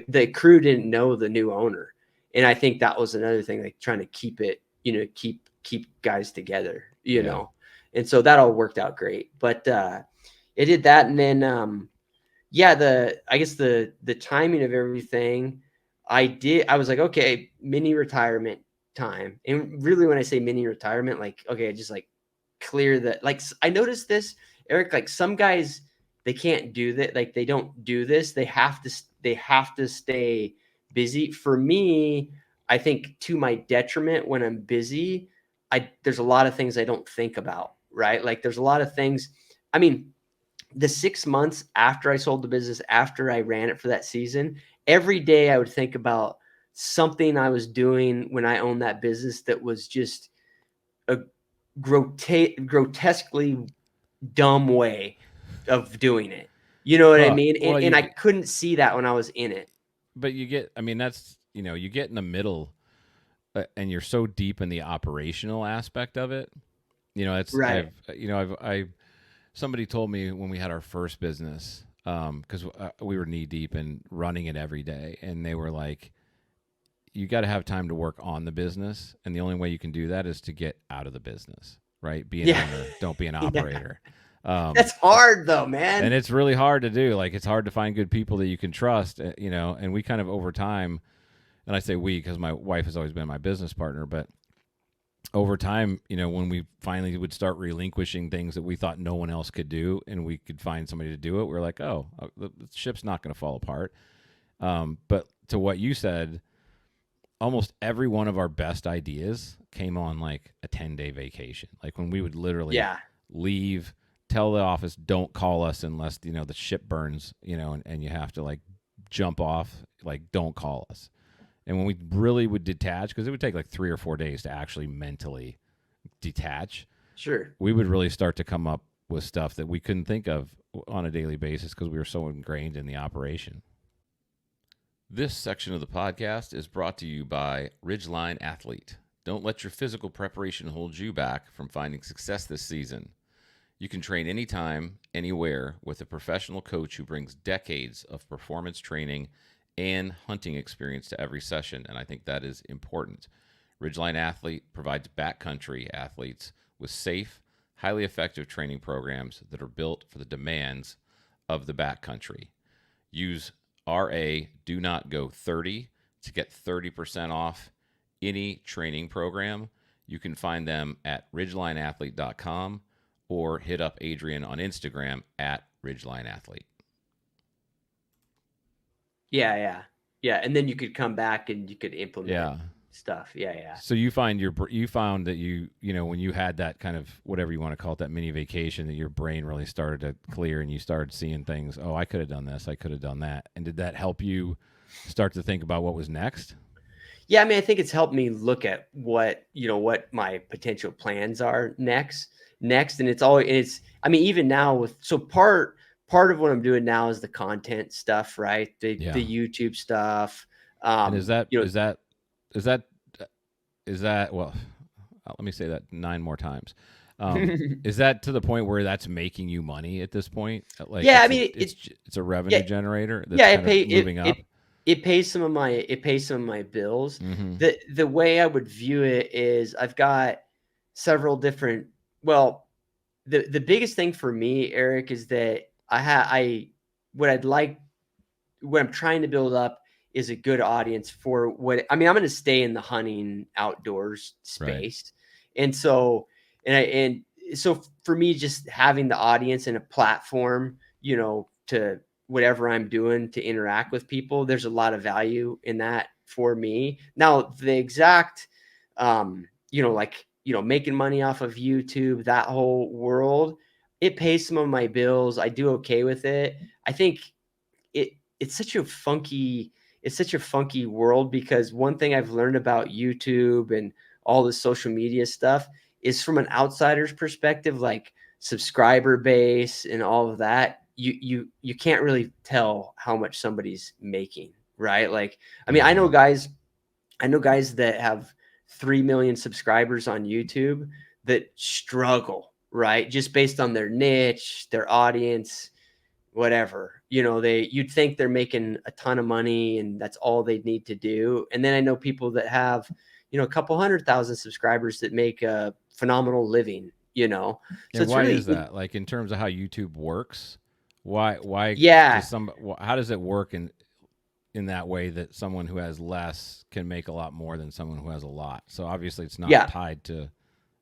Speaker 2: the crew didn't know the new owner, and I think that was another thing, like trying to keep it, keep guys together,
Speaker 1: Yeah.
Speaker 2: and so that all worked out great. But it did that, and then, yeah, I guess the timing of everything, I was like, okay, mini retirement time. And really, when I say mini retirement, like, okay, just like clear that, like, I noticed this, Eric, like some guys, they can't do that, like they don't do this, they have to stay busy. For me, I think to my detriment, when I'm busy, there's a lot of things I don't think about, right? Like there's a lot of things, I mean, the 6 months after I sold the business, after I ran it for that season, every day I would think about something I was doing when I owned that business that was just a grotesquely dumb way of doing it. You know what I
Speaker 1: Well,
Speaker 2: mean?
Speaker 1: well,
Speaker 2: And I couldn't see that when I was in it.
Speaker 1: but you get. I mean, that's you get in the middle, and you're so deep in the operational aspect of it. It's
Speaker 2: Right.
Speaker 1: I've somebody told me when we had our first business, because we were knee deep in running it every day, and they were like, you got to have time to work on the business, and the only way you can do that is to get out of the business, right? Be an
Speaker 2: Yeah.
Speaker 1: owner, don't be an
Speaker 2: Yeah.
Speaker 1: operator.
Speaker 2: That's hard though, man.
Speaker 1: And it's really hard to do. Like, it's hard to find good people that you can trust, and we kind of over time, and I say we because my wife has always been my business partner, but over time, when we finally would start relinquishing things that we thought no one else could do, and we could find somebody to do it, we're like, oh, the ship's not going to fall apart. But to what you said, almost every one of our best ideas came on like a 10-day vacation. Like when we would literally
Speaker 2: Yeah.
Speaker 1: leave, tell the office, don't call us unless, the ship burns, and you have to like jump off, like, don't call us. And when we really would detach, because it would take like 3 or 4 days to actually mentally detach,
Speaker 2: Sure.
Speaker 1: we would really start to come up with stuff that we couldn't think of on a daily basis because we were so ingrained in the operation. This section of the podcast is brought to you by Ridgeline Athlete. Don't let your physical preparation hold you back from finding success this season. You can train anytime, anywhere with a professional coach who brings decades of performance training and hunting experience to every session, and I think that is important. Ridgeline Athlete provides backcountry athletes with safe, highly effective training programs that are built for the demands of the backcountry. Use RA Do Not Go 30 to get 30% off any training program. You can find them at ridgelineathlete.com or hit up Adrian on Instagram at ridgelineathlete.
Speaker 2: Yeah, yeah. Yeah, and then you could come back and you could implement
Speaker 1: Yeah.
Speaker 2: stuff. Yeah, yeah.
Speaker 1: So you found that when you had that kind of, whatever you want to call it, that mini vacation, that your brain really started to clear and you started seeing things. Oh, I could have done this. I could have done that. And did that help you start to think about what was next?
Speaker 2: Yeah, I mean, I think it's helped me look at what my potential plans are next. And I mean, even now part of what I'm doing now is the content stuff, right? The
Speaker 1: Yeah.
Speaker 2: YouTube stuff.
Speaker 1: And is that
Speaker 2: You know,
Speaker 1: is that is that is that well? Let me say that 9 more times. Is that to the point where that's making you money at this point? Like
Speaker 2: yeah, I
Speaker 1: it's
Speaker 2: mean,
Speaker 1: it's a revenue
Speaker 2: yeah,
Speaker 1: generator that's
Speaker 2: yeah,
Speaker 1: kind of moving up.
Speaker 2: it pays some of my bills.
Speaker 1: Mm-hmm.
Speaker 2: The way I would view it is I've got several different well, the biggest thing for me, Eric, is that what I'd like what I'm trying to build up is a good audience for what I mean, I'm going to stay in the hunting outdoors
Speaker 1: Right.
Speaker 2: space. And so and so for me, just having the audience and a platform, to whatever I'm doing to interact with people, there's a lot of value in that for me. Now, the exact making money off of YouTube, that whole world, it pays some of my bills. I do okay with it. I think it it's such a funky world, because one thing I've learned about YouTube and all the social media stuff is, from an outsider's perspective, like subscriber base and all of that, you can't really tell how much somebody's making, right? Like, I mean,
Speaker 1: Mm-hmm.
Speaker 2: I know guys that have 3 million subscribers on YouTube that struggle, right? Just based on their niche, their audience, whatever. You'd think they're making a ton of money and that's all they need to do. And then I know people that have, a couple 100,000 subscribers that make a phenomenal living. So
Speaker 1: And
Speaker 2: it's
Speaker 1: why
Speaker 2: really,
Speaker 1: is that? Like, in terms of how YouTube works, why
Speaker 2: yeah.
Speaker 1: does how does it work in that way that someone who has less can make a lot more than someone who has a lot? So obviously it's not
Speaker 2: Yeah.
Speaker 1: tied to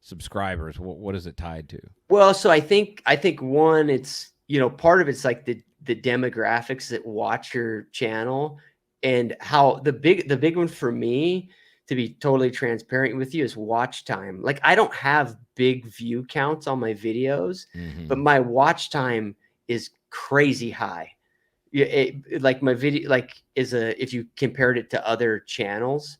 Speaker 1: subscribers. What is it tied to?
Speaker 2: Well, so I think one, it's, part of it's like the demographics that watch your channel, and how the big one for me, to be totally transparent with you, is watch time. Like, I don't have big view counts on my videos, but
Speaker 1: Mm-hmm.
Speaker 2: my watch time is crazy high. Yeah, like my video, like, if you compared it to other channels,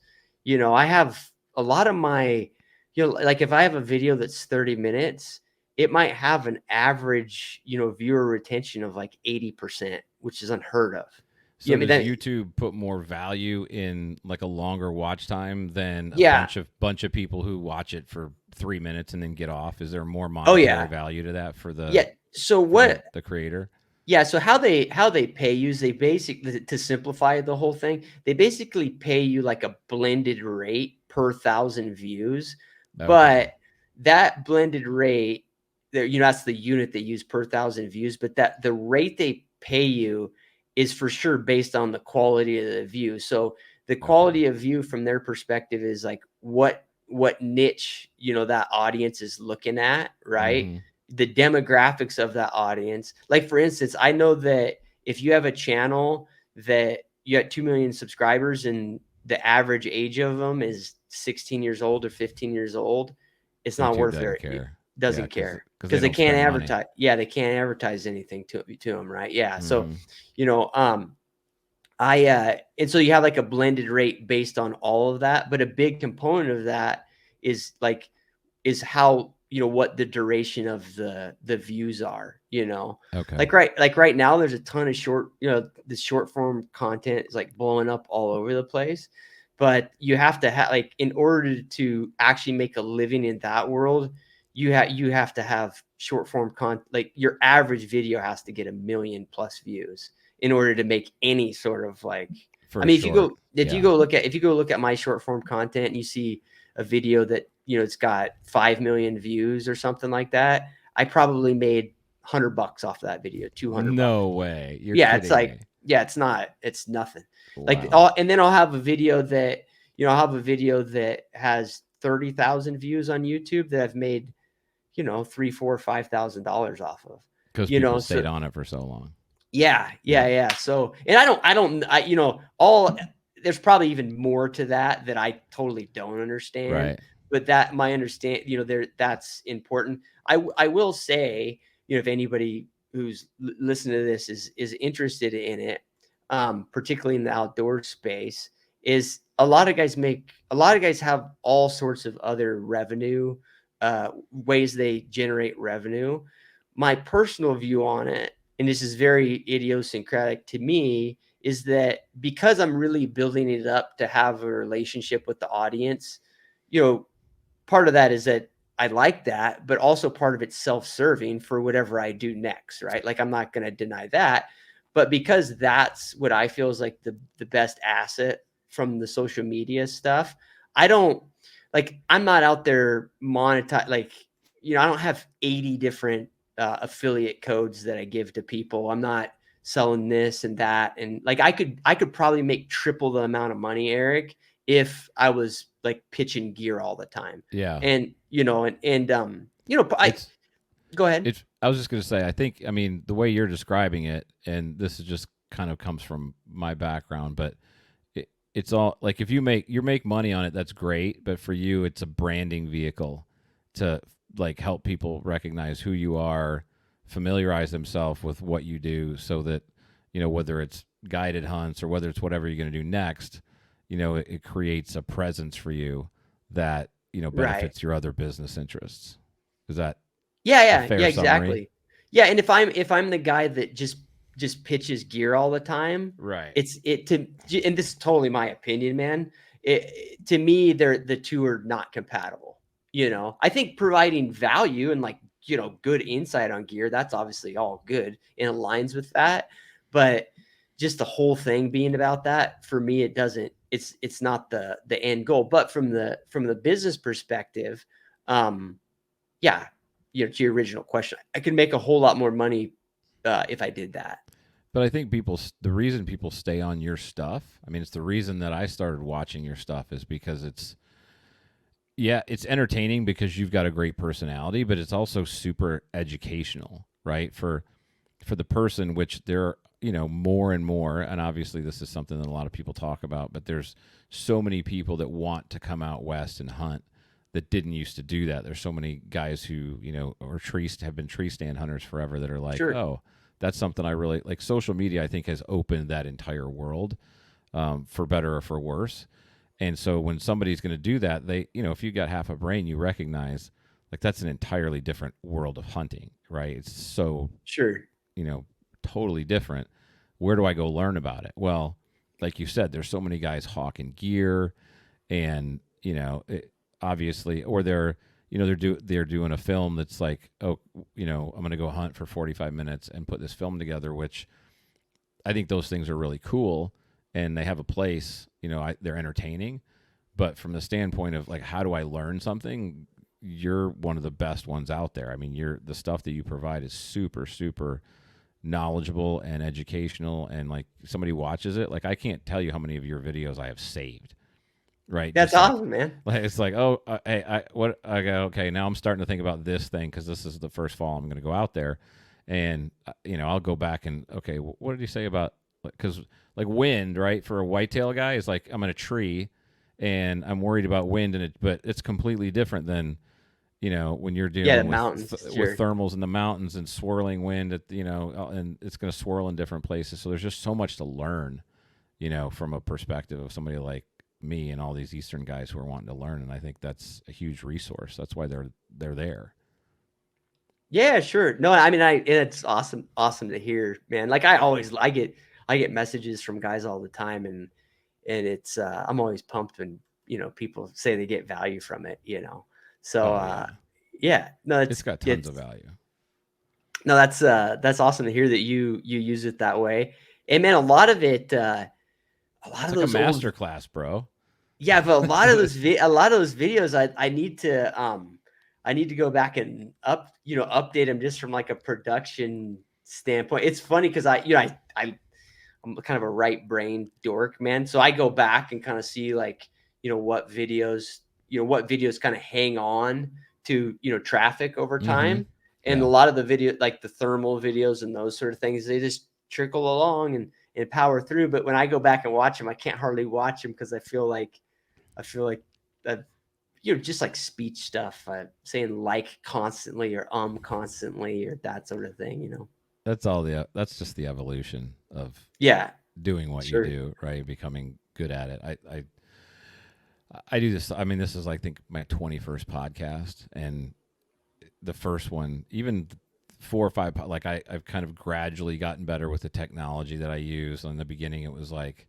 Speaker 2: I have a lot of my, like, if I have a video that's 30 minutes, it might have an average, viewer retention of like 80%, which is unheard of. Yeah,
Speaker 1: So
Speaker 2: I mean
Speaker 1: does
Speaker 2: that.
Speaker 1: YouTube put more value in like a longer watch time than a
Speaker 2: Yeah.
Speaker 1: bunch of people who watch it for 3 minutes and then get off? Is there more
Speaker 2: Oh
Speaker 1: monetary
Speaker 2: yeah.
Speaker 1: value to that for
Speaker 2: Yeah. So what?
Speaker 1: the creator?
Speaker 2: Yeah. So how they pay you is they basically, to simplify the whole thing, they basically pay you like a blended rate per thousand views,
Speaker 1: Okay.
Speaker 2: but that blended rate, there, that's the unit they use per thousand views, but that the rate they pay you is for sure based on the quality of the view. So the
Speaker 1: Okay.
Speaker 2: quality of view from their perspective is like what niche, that audience is looking at, right?
Speaker 1: Mm-hmm.
Speaker 2: The demographics of that audience. Like for instance, I know that if you have a channel that you got 2 million subscribers and the average age of them is 16 years old or 15 years old, it's not
Speaker 1: YouTube
Speaker 2: worth
Speaker 1: doesn't
Speaker 2: their,
Speaker 1: care. Yeah,
Speaker 2: doesn't care
Speaker 1: because they
Speaker 2: because they
Speaker 1: don't
Speaker 2: can't
Speaker 1: spend money.
Speaker 2: advertise. Yeah, they can't advertise anything to them, right? Yeah. So,
Speaker 1: Mm-hmm.
Speaker 2: you know, um, and so you have like a blended rate based on all of that, but a big component of that is like is how, what the duration of the views are,
Speaker 1: Okay.
Speaker 2: like right now there's a ton of short, the short form content is like blowing up all over the place, but you have to have, like, in order to actually make a living in that world, you have to have short form content. Like your average video has to get 1 million plus views in order to make any sort of like,
Speaker 1: For
Speaker 2: I
Speaker 1: a
Speaker 2: mean, if you
Speaker 1: short.
Speaker 2: go if you
Speaker 1: Yeah.
Speaker 2: go look at if you go look at my short form content and you see a video that, it's got 5 million views or something like that, I probably made $100 off that video, $200.
Speaker 1: No way. You're
Speaker 2: Yeah, it's
Speaker 1: kidding
Speaker 2: like,
Speaker 1: me.
Speaker 2: yeah, it's nothing. Like,
Speaker 1: Wow.
Speaker 2: and then I'll have a video that, has 30,000 views on YouTube that I've made, three, four, $5,000 off of.
Speaker 1: Because
Speaker 2: You
Speaker 1: people
Speaker 2: know,
Speaker 1: stayed
Speaker 2: so
Speaker 1: on it for so long.
Speaker 2: yeah, yeah,
Speaker 1: Yeah.
Speaker 2: yeah. So, and all there's probably even more to that that I totally don't understand,
Speaker 1: Right.
Speaker 2: but that my understand, that's important. I will say, if anybody who's listening to this is interested in it, particularly in the outdoor space, is a lot of guys have all sorts of other revenue, ways they generate revenue. My personal view on it, and this is very idiosyncratic to me, is that because I'm really building it up to have a relationship with the audience, you know, part of that is that I like that, but also part of it's self-serving for whatever I do next, right? Like I'm not going to deny that, but because that's what I feel is like the best asset from the social media stuff, I don't like I'm not out there monetize like, I don't have 80 different affiliate codes that I give to people. I'm not selling this and that, and like I could probably make triple the amount of money, Eric, if I was like pitching gear all the time.
Speaker 1: Yeah.
Speaker 2: And I
Speaker 1: It's
Speaker 2: go ahead.
Speaker 1: I was just going to say, I think, I mean, the way you're describing it, and this is just kind of comes from my background, but it's all like if you make money on it, that's great. But for you, it's a branding vehicle to like help people recognize who you are, familiarize themselves with what you do so that, whether it's guided hunts or whether it's whatever you're going to do next, it creates a presence for you that,
Speaker 2: Right.
Speaker 1: benefits your other business interests. Is that
Speaker 2: Yeah,
Speaker 1: a
Speaker 2: yeah, yeah,
Speaker 1: fair summary?
Speaker 2: exactly. Yeah, and if I'm the guy that just pitches gear all the time,
Speaker 1: Right.
Speaker 2: it's it to and this is totally my opinion, man. To me, the two are not compatible. I think providing value and like, good insight on gear, that's obviously all good and aligns with that. But just the whole thing being about that, for me, it doesn't. It's not the end goal. But from the business perspective, um, yeah, to your original question, I could make a whole lot more money if I did that.
Speaker 1: But I think the reason people stay on your stuff, I mean, it's the reason that I started watching your stuff is because yeah, it's entertaining because you've got a great personality, but it's also super educational, right? For the person, which there are, more and more, and obviously this is something that a lot of people talk about, but there's so many people that want to come out west and hunt that didn't used to do that. There's so many guys who, have been tree stand hunters forever that are like,
Speaker 2: Sure,
Speaker 1: oh, that's something I really like. Social media, I think, has opened that entire world, for better or for worse. And so when somebody's going to do that, they, if you got half a brain, you recognize like that's an entirely different world of hunting, right? It's so,
Speaker 2: sure.
Speaker 1: you know, totally different. where do I go learn about it? Well, like you said, there's so many guys hawking gear, and obviously, or they're doing a film that's like, oh, I'm going to go hunt for 45 minutes and put this film together, which I think those things are really cool, and they have a place. They're entertaining, but from the standpoint of like, how do I learn something? You're one of the best ones out there. I mean, the stuff that you provide is super, super knowledgeable and educational, and like somebody watches it, like I can't tell you how many of your videos I have saved. Right,
Speaker 2: That's
Speaker 1: just like,
Speaker 2: awesome, man.
Speaker 1: it's like, oh, hey, I go, okay, now I'm starting to think about this thing because this is the first fall I'm going to go out there, and I'll go back and, okay, what did he say about, because like wind, right, for a whitetail guy is like, I'm in a tree and I'm worried about wind, but it's completely different than when you're
Speaker 2: Yeah, the
Speaker 1: dealing
Speaker 2: mountains,
Speaker 1: with
Speaker 2: sure.
Speaker 1: thermals in the mountains and swirling wind and it's going to swirl in different places. So there's just so much to learn, from a perspective of somebody like me and all these Eastern guys who are wanting to learn. And I think that's a huge resource. That's why they're there.
Speaker 2: Yeah, sure. No, I mean, it's awesome to hear, man. Like I get messages from guys all the time, and it's I'm always pumped when people say they get value from it. So
Speaker 1: Oh yeah,
Speaker 2: yeah, no,
Speaker 1: it's got tons
Speaker 2: it's
Speaker 1: of value.
Speaker 2: no, that's awesome to hear that you use it that way. And man, a lot
Speaker 1: It's
Speaker 2: of
Speaker 1: like a
Speaker 2: those old
Speaker 1: master class, bro.
Speaker 2: yeah, but a lot of those videos I need to go back and update them just from like a production standpoint. It's funny because I'm kind of a right brain dork, man. So I go back and kind of see like, what videos kind of hang on to, traffic over
Speaker 1: Mm-hmm.
Speaker 2: time. And a
Speaker 1: Yeah.
Speaker 2: lot of the video, like the thermal videos and those sort of things, they just trickle along and power through. But when I go back and watch them, I can't hardly watch them because I feel like that, just like speech stuff, saying like constantly or constantly or that sort of thing.
Speaker 1: That's just the evolution of
Speaker 2: Yeah,
Speaker 1: doing what you
Speaker 2: sure.
Speaker 1: do, right? Becoming good at it. I do this. I mean, this is, I think, my 21st podcast, and the first one, even 4 or 5, like I've kind of gradually gotten better with the technology that I use. In the beginning, it was like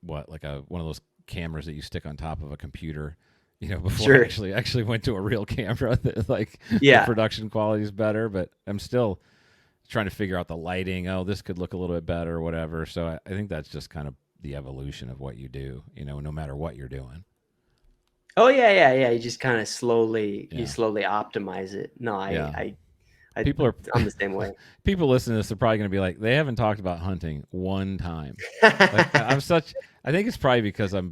Speaker 1: like one of those cameras that you stick on top of a computer. Before I
Speaker 2: Sure.
Speaker 1: actually went to a real camera, that like the
Speaker 2: Yeah.
Speaker 1: production quality is better, but I'm still trying to figure out the lighting. Oh, this could look a little bit better or whatever. So I think that's just kind of the evolution of what you do, no matter what you're doing.
Speaker 2: Oh yeah, yeah, yeah. You just kind of
Speaker 1: Yeah.
Speaker 2: slowly optimize it. No,
Speaker 1: Yeah.
Speaker 2: I
Speaker 1: People are
Speaker 2: I'm the same way.
Speaker 1: people listening to this are probably going to be like, they haven't talked about hunting one time. Like I think it's probably because I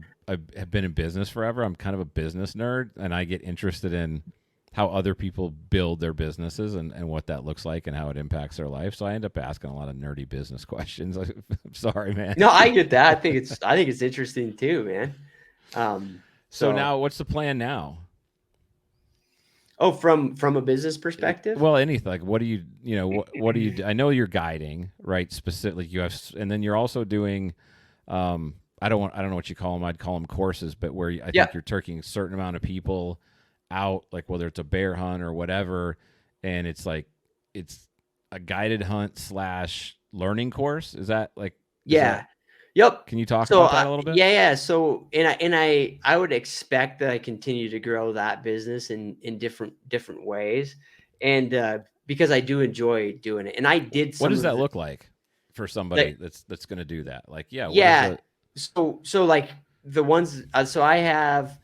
Speaker 1: have been in business forever. I'm kind of a business nerd, and I get interested in how other people build their businesses and what that looks like and how it impacts their life. So I end up asking a lot of nerdy business questions. I'm sorry, man.
Speaker 2: No, I get that. I think it's interesting too, man.
Speaker 1: So
Speaker 2: So
Speaker 1: now, what's the plan now?
Speaker 2: from a business perspective,
Speaker 1: Well, anything, like, what do what do you do? I know you're guiding, right? Specifically, you have, and then you're also doing, I don't know what you call them. I'd call them courses, but where I
Speaker 2: yeah,
Speaker 1: think you're taking a certain amount of people out, like whether it's a bear hunt or whatever, and it's like it's a guided hunt slash learning course. Is that like, is that?
Speaker 2: yeah, yep.
Speaker 1: Can you talk
Speaker 2: So
Speaker 1: about that a little bit?
Speaker 2: yeah, yeah. So and I would expect that I continue to grow that business in different ways, and because I do enjoy doing it, and I did
Speaker 1: What
Speaker 2: some
Speaker 1: does
Speaker 2: of
Speaker 1: that
Speaker 2: the
Speaker 1: look like for somebody
Speaker 2: like
Speaker 1: that's going to do that? Like, yeah, what is
Speaker 2: yeah.
Speaker 1: the?
Speaker 2: So like the ones, so I have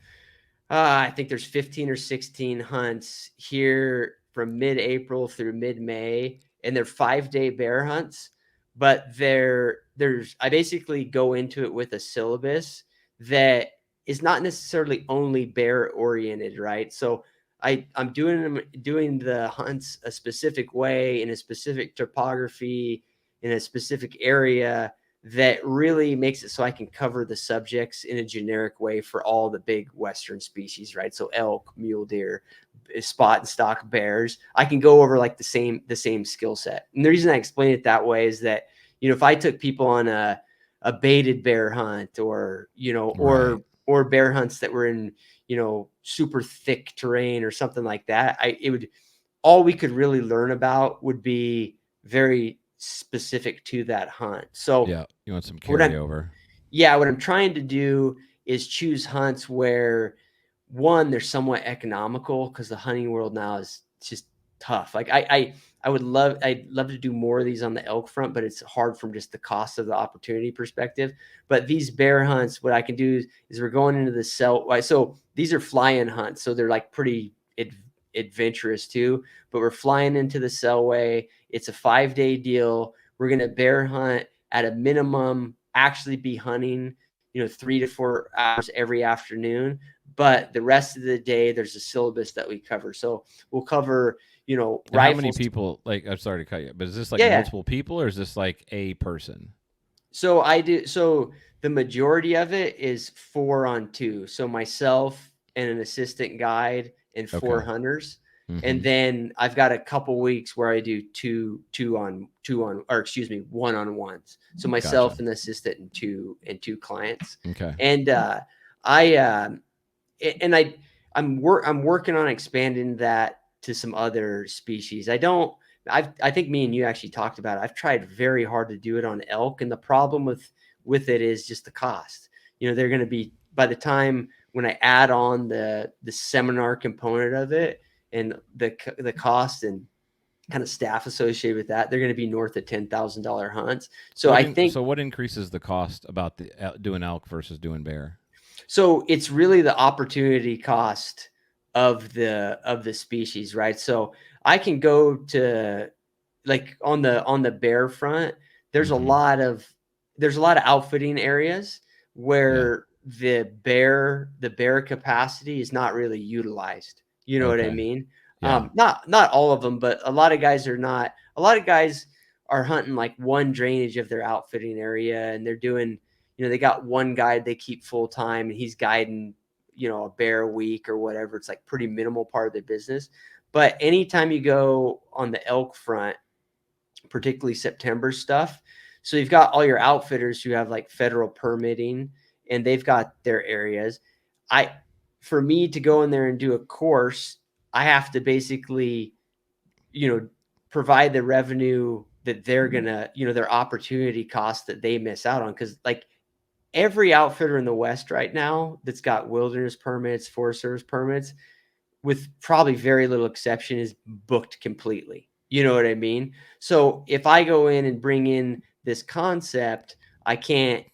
Speaker 2: I think there's 15 or 16 hunts here from mid-April through mid-May, and they're 5-day bear hunts. But there's I basically go into it with a syllabus that is not necessarily only bear oriented, right? So I'm doing the hunts a specific way in a specific topography in a specific area that really makes it so I can cover the subjects in a generic way for all the big Western species, right? So elk, mule deer, spot and stock bears. I can go over like the same skill set. And the reason I explain it that way is that, if I took people on a baited bear hunt or,
Speaker 1: Right.
Speaker 2: or bear hunts that were in, super thick terrain or something like that, it would all we could really learn about would be very specific to that hunt. So
Speaker 1: Yeah. You want some
Speaker 2: what I'm
Speaker 1: carryover.
Speaker 2: yeah, what I'm trying to do is choose hunts where one, they're somewhat economical because the hunting world now is just tough. Like I'd love to do more of these on the elk front, but it's hard from just the cost of the opportunity perspective. But these bear hunts, what I can do is we're going into the so these are fly-in hunts, so they're like pretty adventurous too. But we're flying into the Selway. It's a 5-day deal. We're gonna bear hunt at a minimum. Actually, be hunting, 3 to 4 hours every afternoon. But the rest of the day, there's a syllabus that we cover. So we'll cover,
Speaker 1: And how many
Speaker 2: rifles.
Speaker 1: people? Like, I'm sorry to cut you, but is this like
Speaker 2: Yeah.
Speaker 1: multiple people, or is this like a person?
Speaker 2: So I do. So the majority of it is 4-on-2. So myself and an assistant guide and four
Speaker 1: Okay.
Speaker 2: hunters. And
Speaker 1: Mm-hmm.
Speaker 2: then I've got a couple weeks where I do or excuse me, 1-on-ones. So
Speaker 1: Gotcha.
Speaker 2: myself and the assistant and two clients.
Speaker 1: Okay.
Speaker 2: And I and I'm working on expanding that to some other species. I think me and you actually talked about it. I've tried very hard to do it on elk, and the problem with it is just the cost. They're going to be, by the time when I add on the seminar component of it and the cost and kind of staff associated with that, they're going to be north of $10,000 hunts. So I think
Speaker 1: So what increases the cost about the doing elk versus doing bear?
Speaker 2: so it's really the opportunity cost of the species, right? So I can go to, like, on the bear front, there's a
Speaker 1: Mm-hmm.
Speaker 2: lot of outfitting areas
Speaker 1: Yeah.
Speaker 2: where the bear capacity is not really utilized. You know what I
Speaker 1: Okay.
Speaker 2: mean?
Speaker 1: Yeah.
Speaker 2: Not all of them, but a lot of guys are not. A lot of guys are hunting like one drainage of their outfitting area, and they're doing. They got one guide they keep full time, and he's guiding, a bear a week or whatever. It's like pretty minimal part of their business. But anytime you go on the elk front, particularly September stuff, so you've got all your outfitters who have like federal permitting, and they've got their areas. I, for me to go in there and do a course, I have to basically, you know, provide the revenue that they're gonna, their opportunity cost that they miss out on. Cause like every outfitter in the West right now that's got wilderness permits, Forest Service permits, with probably very little exception, is booked completely. You know what I mean? So if I go in and bring in this concept, I can't,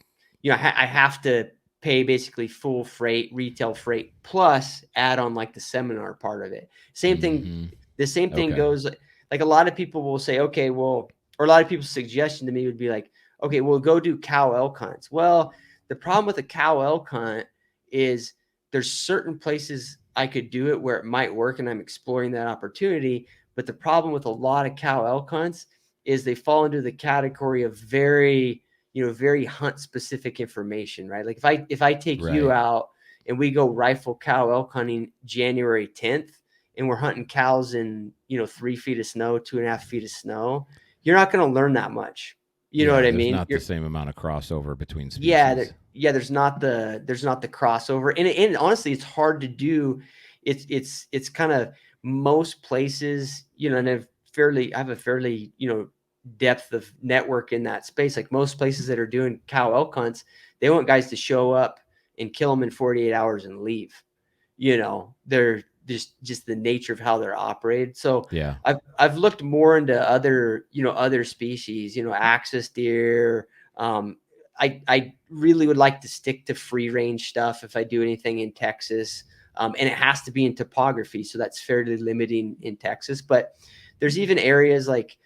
Speaker 2: I have to pay basically full freight, retail freight, plus add on like the seminar part of it. Same thing.
Speaker 1: Mm-hmm.
Speaker 2: The same thing
Speaker 1: Okay.
Speaker 2: goes, like a lot of people will say, okay, well, or a lot of people's suggestion to me would be like, okay, we'll go do cow elk hunts. Well, the problem with a cow elk hunt is there's certain places I could do it where it might work, and I'm exploring that opportunity. But the problem with a lot of cow elk hunts is they fall into the category of very hunt specific information, right? Like if I take you
Speaker 1: Right.
Speaker 2: out and we go rifle cow elk hunting January 10th, and we're hunting cows in 3 feet of snow, 2.5 feet of snow, you're not going to learn that much. You know what
Speaker 1: Yeah.
Speaker 2: I
Speaker 1: There's
Speaker 2: mean?
Speaker 1: not the same amount of crossover between
Speaker 2: Yeah,
Speaker 1: species.
Speaker 2: there's not the crossover, and honestly, it's hard to do. It's kind of most places, and I have a fairly depth of network in that space. Like most places that are doing cow elk hunts, they want guys to show up and kill them in 48 hours and leave. They're just the nature of how they're operated. So
Speaker 1: Yeah.
Speaker 2: I've looked more into other species, axis deer. I really would like to stick to free range stuff if I do anything in Texas. And it has to be in topography, so that's fairly limiting in Texas. But there's even areas like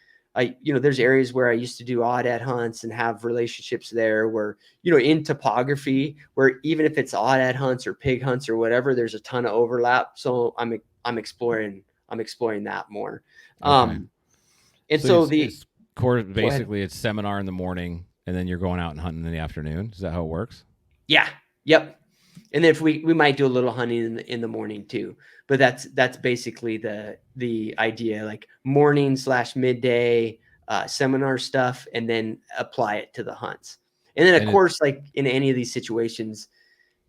Speaker 2: there's areas where I used to do aoudad hunts and have relationships there where, in topography, where even if it's aoudad hunts or pig hunts or whatever, there's a ton of overlap. So I'm exploring that more.
Speaker 1: Okay.
Speaker 2: Um, and
Speaker 1: So
Speaker 2: so the
Speaker 1: it's core
Speaker 2: Go ahead.
Speaker 1: basically it's seminar in the morning, and then you're going out and hunting in the afternoon. Is that how it works?
Speaker 2: Yeah. Yep. And then if we might do a little hunting in the morning too, but that's basically the idea, like morning/midday seminar stuff, and then apply it to the hunts. And then of
Speaker 1: And it
Speaker 2: course, like in any of these situations,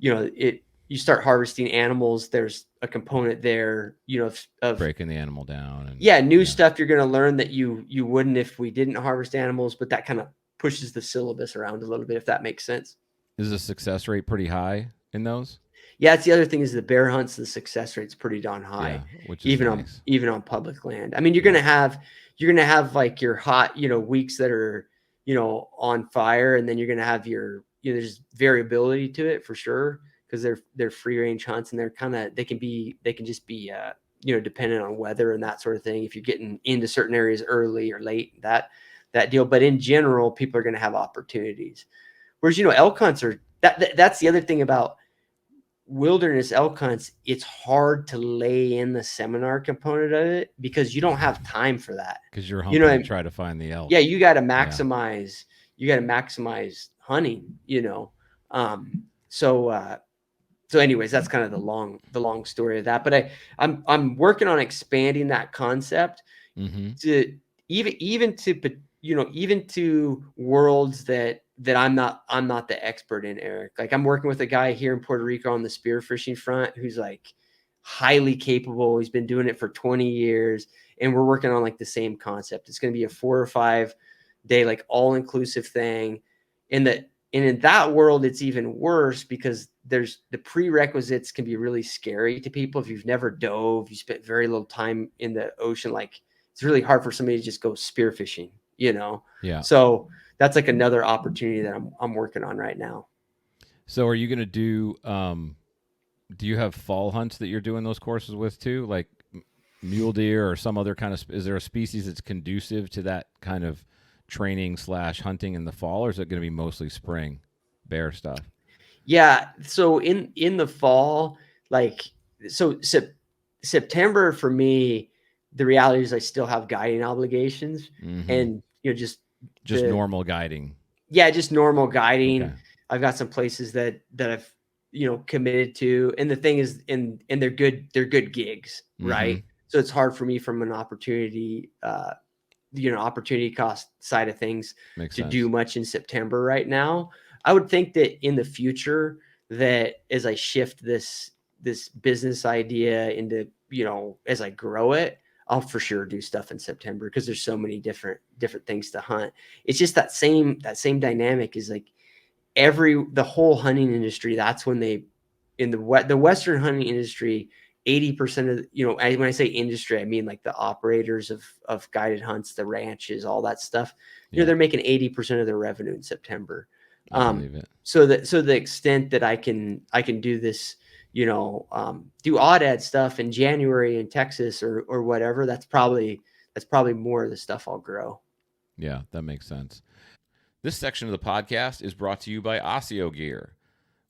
Speaker 2: it you start harvesting animals, there's a component there, of
Speaker 1: Breaking the animal down and
Speaker 2: yeah, new
Speaker 1: yeah.
Speaker 2: stuff you're going to learn that you wouldn't if we didn't harvest animals, but that kind of pushes the syllabus around a little bit, if that makes sense.
Speaker 1: Is the success rate pretty high in those?
Speaker 2: Yeah, it's the other thing is the bear hunts, the success rate's pretty darn high,
Speaker 1: Yeah, which is nice.
Speaker 2: even on public land. I mean,
Speaker 1: Yeah.
Speaker 2: you're gonna have like your hot, weeks that are, on fire, and then you're gonna have your, there's variability to it for sure, because they're free range hunts, and they can just be dependent on weather and that sort of thing. If you're getting into certain areas early or late, that deal. But in general, people are gonna have opportunities. Whereas, elk hunts are that's the other thing about wilderness elk hunts. It's hard to lay in the seminar component of it because you don't have time for that.
Speaker 1: Because you're
Speaker 2: You know,
Speaker 1: humping to try to find the elk.
Speaker 2: yeah,
Speaker 1: Yeah.
Speaker 2: you got to maximize hunting. Um, so, so anyways, that's kind of the long story of that. But I'm working on expanding that concept
Speaker 1: Mm-hmm.
Speaker 2: to even to even to worlds that I'm not the expert in, Eric. Like, I'm working with a guy here in Puerto Rico on the spearfishing front who's like highly capable. He's been doing it for 20 years, and we're working on like the same concept. It's going to be a 4 or 5 day like all inclusive thing. And in that world, it's even worse because there's the prerequisites can be really scary to people. If you've never dove, you spent very little time in the ocean, like it's really hard for somebody to just go spearfishing.
Speaker 1: Yeah.
Speaker 2: So that's like another opportunity that I'm working on right now.
Speaker 1: So are you going to do you have fall hunts that you're doing those courses with too? Like mule deer or some other kind of, is there a species that's conducive to that kind of training slash hunting in the fall, or is it going to be mostly spring bear stuff?
Speaker 2: Yeah. So in the fall, like so September for me, the reality is I still have guiding obligations,
Speaker 1: Mm-hmm.
Speaker 2: and just
Speaker 1: Just
Speaker 2: the
Speaker 1: normal guiding.
Speaker 2: yeah, just normal
Speaker 1: Okay.
Speaker 2: guiding. I've got some places that I've committed to, and the thing is, and they're good gigs,
Speaker 1: Mm-hmm.
Speaker 2: right? So it's hard for me from an opportunity cost side of things
Speaker 1: Makes
Speaker 2: to do
Speaker 1: sense.
Speaker 2: much in September right now. I would think that in the future, that as I shift this business idea into, as I grow it, I'll for sure do stuff in September because there's so many different things to hunt. It's just that same dynamic is like the whole hunting industry. That's when they in the Western hunting industry, 80% of when I say industry, I mean like the operators of guided hunts, the ranches, all that stuff.
Speaker 1: Yeah,
Speaker 2: They're making 80% of their revenue in September.
Speaker 1: I believe it.
Speaker 2: So the extent that I can do this, do odd ad stuff in January in Texas or whatever, that's probably more of the stuff I'll grow.
Speaker 1: Yeah, that makes sense. This section of the podcast is brought to you by Osseo Gear.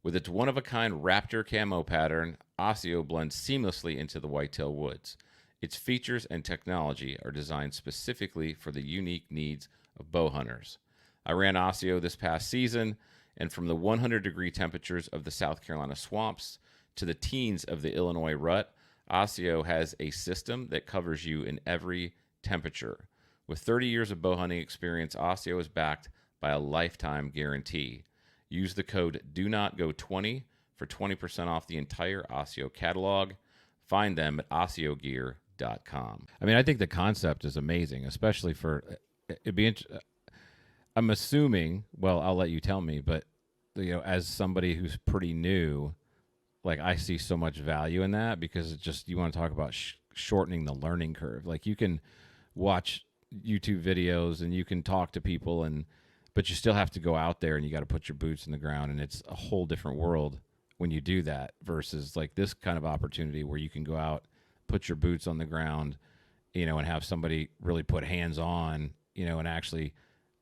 Speaker 1: With its one of a kind raptor camo pattern, Osseo blends seamlessly into the whitetail woods. Its features and technology are designed specifically for the unique needs of bow hunters. I ran Osseo this past season, and from the 100-degree temperatures of the South Carolina swamps to the teens of the Illinois rut, Osseo has a system that covers you in every temperature. With 30 years of bow hunting experience, Osseo is backed by a lifetime guarantee. Use the code DONOTGO20 for 20% off the entire Osseo catalog. Find them at osseogear.com. I mean, I think the concept is amazing, especially for it'd be. I'm assuming. Well, I'll let you tell me, but as somebody who's pretty new, like I see so much value in that because it's just you want to talk about shortening the learning curve. Like you can watch YouTube videos and you can talk to people but you still have to go out there and you got to put your boots in the ground, and it's a whole different world when you do that versus like this kind of opportunity where you can go out, put your boots on the ground, and have somebody really put hands on, and actually,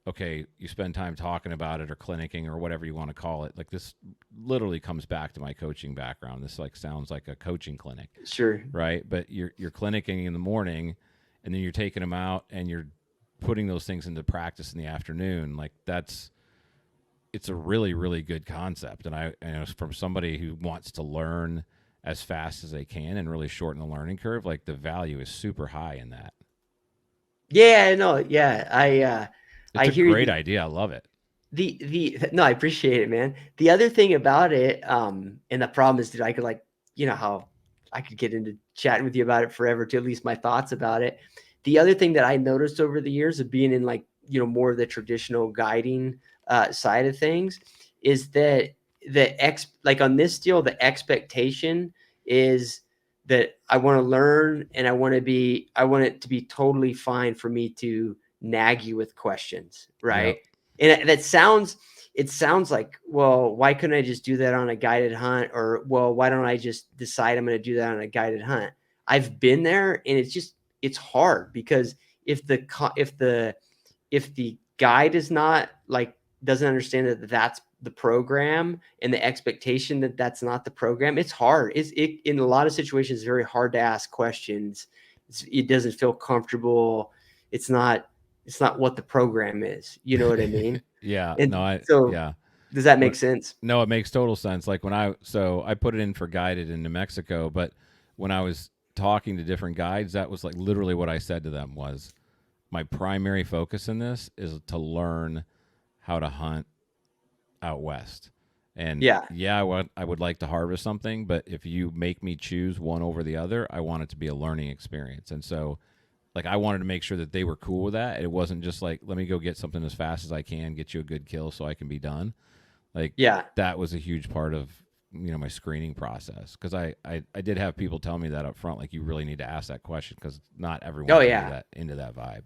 Speaker 1: okay, you spend time talking about it or clinicking or whatever you want to call it. Like this literally comes back to my coaching background. This like sounds like a coaching clinic,
Speaker 2: Sure.
Speaker 1: right? But you're clinicking in the morning, and then you're taking them out and you're putting those things into practice in the afternoon. Like it's a really, really good concept. And from somebody who wants to learn as fast as they can and really shorten the learning curve, like the value is super high in that.
Speaker 2: Yeah, no, yeah. I
Speaker 1: It's a
Speaker 2: hear
Speaker 1: great
Speaker 2: you.
Speaker 1: idea. I love it.
Speaker 2: the no, I appreciate it, man. The other thing about it, and the problem is that I could like, you know how I could get into chatting with you about it forever to at least my thoughts about it. The other thing that I noticed over the years of being in like, more of the traditional guiding side of things is that like on this deal, the expectation is that I want to learn and I want it to be totally fine for me to nag you with questions, right?
Speaker 1: Yep.
Speaker 2: And it sounds like, well, why couldn't I just do that on a guided hunt? Or, well, why don't I just decide I'm going to do that on a guided hunt? I've been there, and it's hard because if the if the guide is not like doesn't understand that that's the program and the expectation that that's not the program, it's hard. It in a lot of situations it's very hard to ask questions. It doesn't feel comfortable. It's not it's not what the program is. You know what I mean?
Speaker 1: Yeah. No,
Speaker 2: And so,
Speaker 1: yeah.
Speaker 2: does that
Speaker 1: When,
Speaker 2: make sense?
Speaker 1: no, it makes total sense. Like I put it in for guided in New Mexico, but when I was talking to different guides, that was like literally what I said to them was my primary focus in this is to learn how to hunt out west. And
Speaker 2: Yeah.
Speaker 1: yeah, I would like to harvest something, but if you make me choose one over the other, I want it to be a learning experience. And so, like, I wanted to make sure that they were cool with that. It wasn't just like, let me go get something as fast as I can, get you a good kill so I can be done. Like,
Speaker 2: Yeah.
Speaker 1: that was a huge part of my screening process because I did have people tell me that up front, like, you really need to ask that question because not
Speaker 2: Oh
Speaker 1: everyone's
Speaker 2: yeah.
Speaker 1: into that vibe.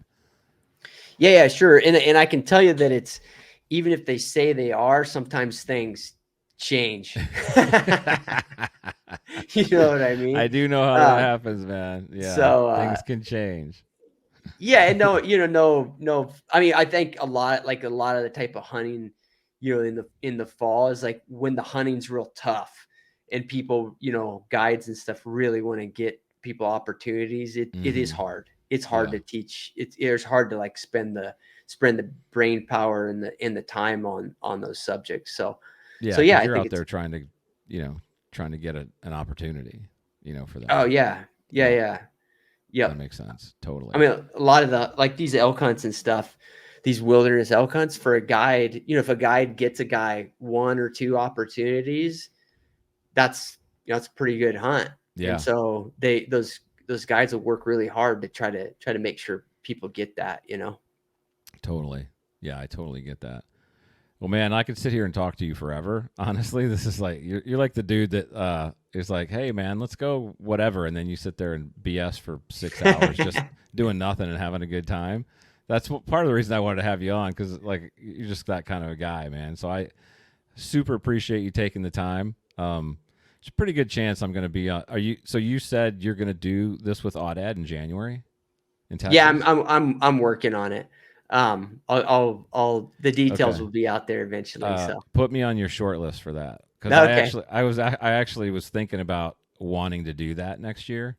Speaker 2: Yeah, yeah, sure. And I can tell you that it's even if they say they are, sometimes things change. You know what I
Speaker 1: I
Speaker 2: mean?
Speaker 1: do know how that
Speaker 2: Uh,
Speaker 1: happens, man. Yeah,
Speaker 2: so
Speaker 1: things can change.
Speaker 2: yeah, and no, no. I mean, I think a lot of the type of hunting, in the fall is like when the hunting's real tough, and people, guides and stuff really want to get people opportunities. It is
Speaker 1: Mm-hmm.
Speaker 2: hard. It's hard
Speaker 1: Yeah,
Speaker 2: to teach. It's hard to like spend the brain power and the time on those subjects. So
Speaker 1: yeah,
Speaker 2: yeah,
Speaker 1: because
Speaker 2: I
Speaker 1: you're
Speaker 2: think
Speaker 1: out
Speaker 2: it's.
Speaker 1: there trying to get an opportunity, for
Speaker 2: Oh
Speaker 1: them.
Speaker 2: yeah, yeah,
Speaker 1: Yeah,
Speaker 2: yeah,
Speaker 1: that
Speaker 2: yep.
Speaker 1: makes sense.
Speaker 2: I
Speaker 1: Totally.
Speaker 2: mean, a lot of the like these elk hunts and stuff, these wilderness elk hunts for a guide, if a guide gets a guy one or two opportunities, that's that's a pretty good hunt. And
Speaker 1: Yeah,
Speaker 2: so those guides will work really hard to try to make sure people get that.
Speaker 1: totally. Yeah, I totally get that. Well, man, I could sit here and talk to you forever. Honestly, this is like you're like the dude that is like, "Hey, man, let's go whatever," and then you sit there and BS for 6 hours just doing nothing and having a good time. That's part of the reason I wanted to have you on because like you're just that kind of a guy, man. So I super appreciate you taking the time. It's a pretty good chance I'm going to be on. Are you? So you said you're going to do this with Audad in January in
Speaker 2: Yeah, I'm
Speaker 1: Texas?
Speaker 2: I'm I'm I'm working on it. I'll the details
Speaker 1: Okay.
Speaker 2: will be out there eventually. So
Speaker 1: Put me on your short list for that because
Speaker 2: okay.
Speaker 1: I actually was thinking about wanting to do that next year.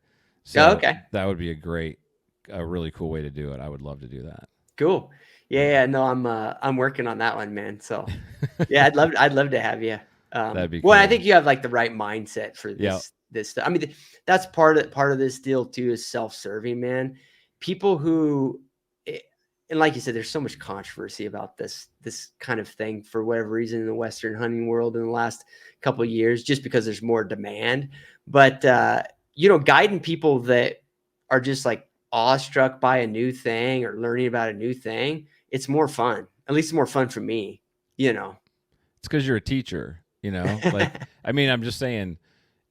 Speaker 2: Oh,
Speaker 1: So
Speaker 2: okay.
Speaker 1: that would be a really cool way to do it. I would love to do that.
Speaker 2: Cool. Yeah,
Speaker 1: Yeah,
Speaker 2: yeah, no, I'm working on that one, man. So, yeah, I'd love to have you.
Speaker 1: that'd be
Speaker 2: Well, I
Speaker 1: cool.
Speaker 2: think you have like the right mindset for
Speaker 1: Yeah,
Speaker 2: this stuff. I mean, that's part of this deal too is self-serving, man. People who eh, and like you said, there's so much controversy about this kind of thing for whatever reason in the Western hunting world in the last couple of years, just because there's more demand. But guiding people that are just like awestruck by a new thing or learning about a new thing, it's more fun. At least it's more fun for me, you know.
Speaker 1: it's because you're a teacher. Like I mean, I'm just saying.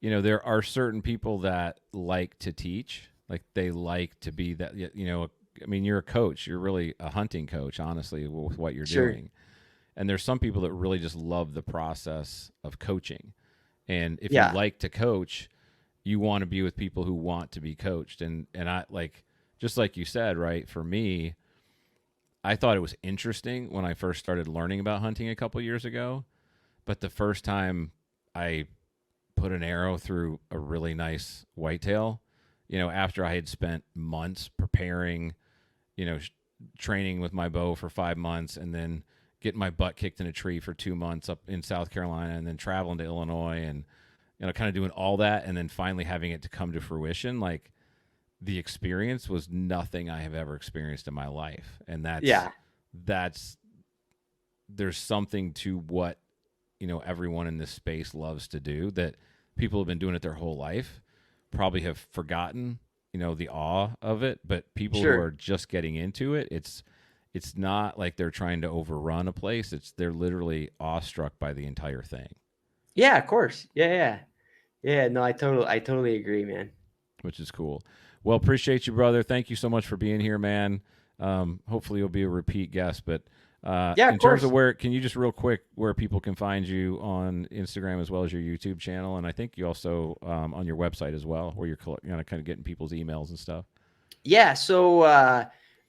Speaker 1: There are certain people that like to teach. Like they like to be that. I mean, you're a coach. You're really a hunting coach, honestly, with what you're
Speaker 2: Sure.
Speaker 1: doing. And there's some people that really just love the process of coaching. And if you
Speaker 2: Yeah.
Speaker 1: like to coach, you want to be with people who want to be coached. And I like just like you said, right? For me, I thought it was interesting when I first started learning about hunting a couple years ago. But the first time I put an arrow through a really nice whitetail, after I had spent months preparing, you know, training with my bow for 5 months and then getting my butt kicked in a tree for 2 months up in South Carolina and then traveling to Illinois and, kind of doing all that and then finally having it to come to fruition. Like the experience was nothing I have ever experienced in my life. And
Speaker 2: Yeah.
Speaker 1: that's there's something to what, everyone in this space loves to do, that people have been doing it their whole life, probably have forgotten, the awe of it. But people who are
Speaker 2: Sure.
Speaker 1: just getting into it, it's not like they're trying to overrun a place. They're literally awestruck by the entire thing,
Speaker 2: Yeah, of course. Yeah, yeah. Yeah, no, I totally agree, man.
Speaker 1: which is cool. Well, appreciate you, brother. Thank you so much for being here, man. Hopefully you'll be a repeat guest. But
Speaker 2: Yeah, of
Speaker 1: in terms of
Speaker 2: course.
Speaker 1: where, can you just real quick where people can find you on Instagram as well as your YouTube channel, and I think you also on your website as well, where you're kind of getting people's emails and stuff.
Speaker 2: Yeah, so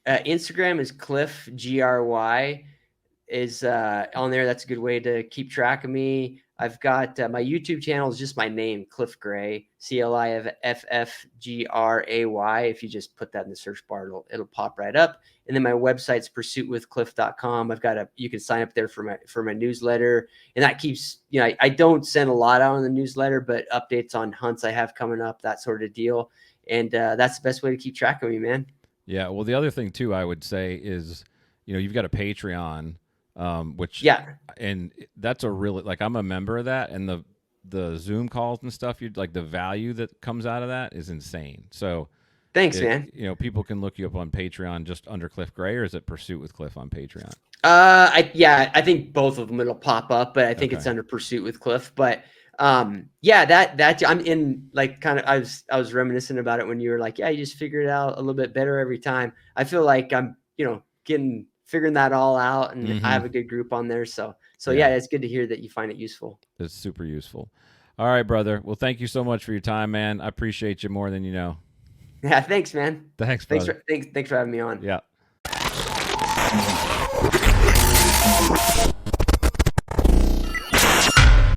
Speaker 2: Instagram is Cliff Gry is on there. That's a good way to keep track of me. I've got my YouTube channel is just my name, Cliff Gray, CLIFFGRAY. If you just put that in the search bar, it'll pop right up. And then my website's pursuitwithcliff.com. You can sign up there for my newsletter, and that keeps I don't send a lot out on the newsletter, but updates on hunts I have coming up, that sort of deal. And that's the best way to keep track of me, man.
Speaker 1: Yeah. Well, the other thing too, I would say is, you've got a Patreon, which,
Speaker 2: Yeah,
Speaker 1: and that's a really, like, I'm a member of that, and the Zoom calls and stuff, you'd like, the value that comes out of that is insane. So
Speaker 2: thanks, man.
Speaker 1: people can look you up on Patreon just under Cliff Gray, or is it Pursuit with Cliff on Patreon?
Speaker 2: I think both of them it'll pop up, but I think
Speaker 1: Okay.
Speaker 2: it's under Pursuit with Cliff. But yeah, that I'm in, like, kind of, I was reminiscing about it when you were like, yeah, you just figure it out a little bit better every time. I feel like I'm figuring that all out, and I
Speaker 1: Mm-hmm.
Speaker 2: have a good group on there. So yeah,
Speaker 1: Yeah,
Speaker 2: it's good to hear that you find it useful.
Speaker 1: it's super useful. All right, brother. Well, thank you so much for your time, man. I appreciate you more than you know.
Speaker 2: Yeah, thanks, man.
Speaker 1: Thanks,
Speaker 2: Thanks
Speaker 1: brother.
Speaker 2: for thanks for having me on.
Speaker 1: Yeah.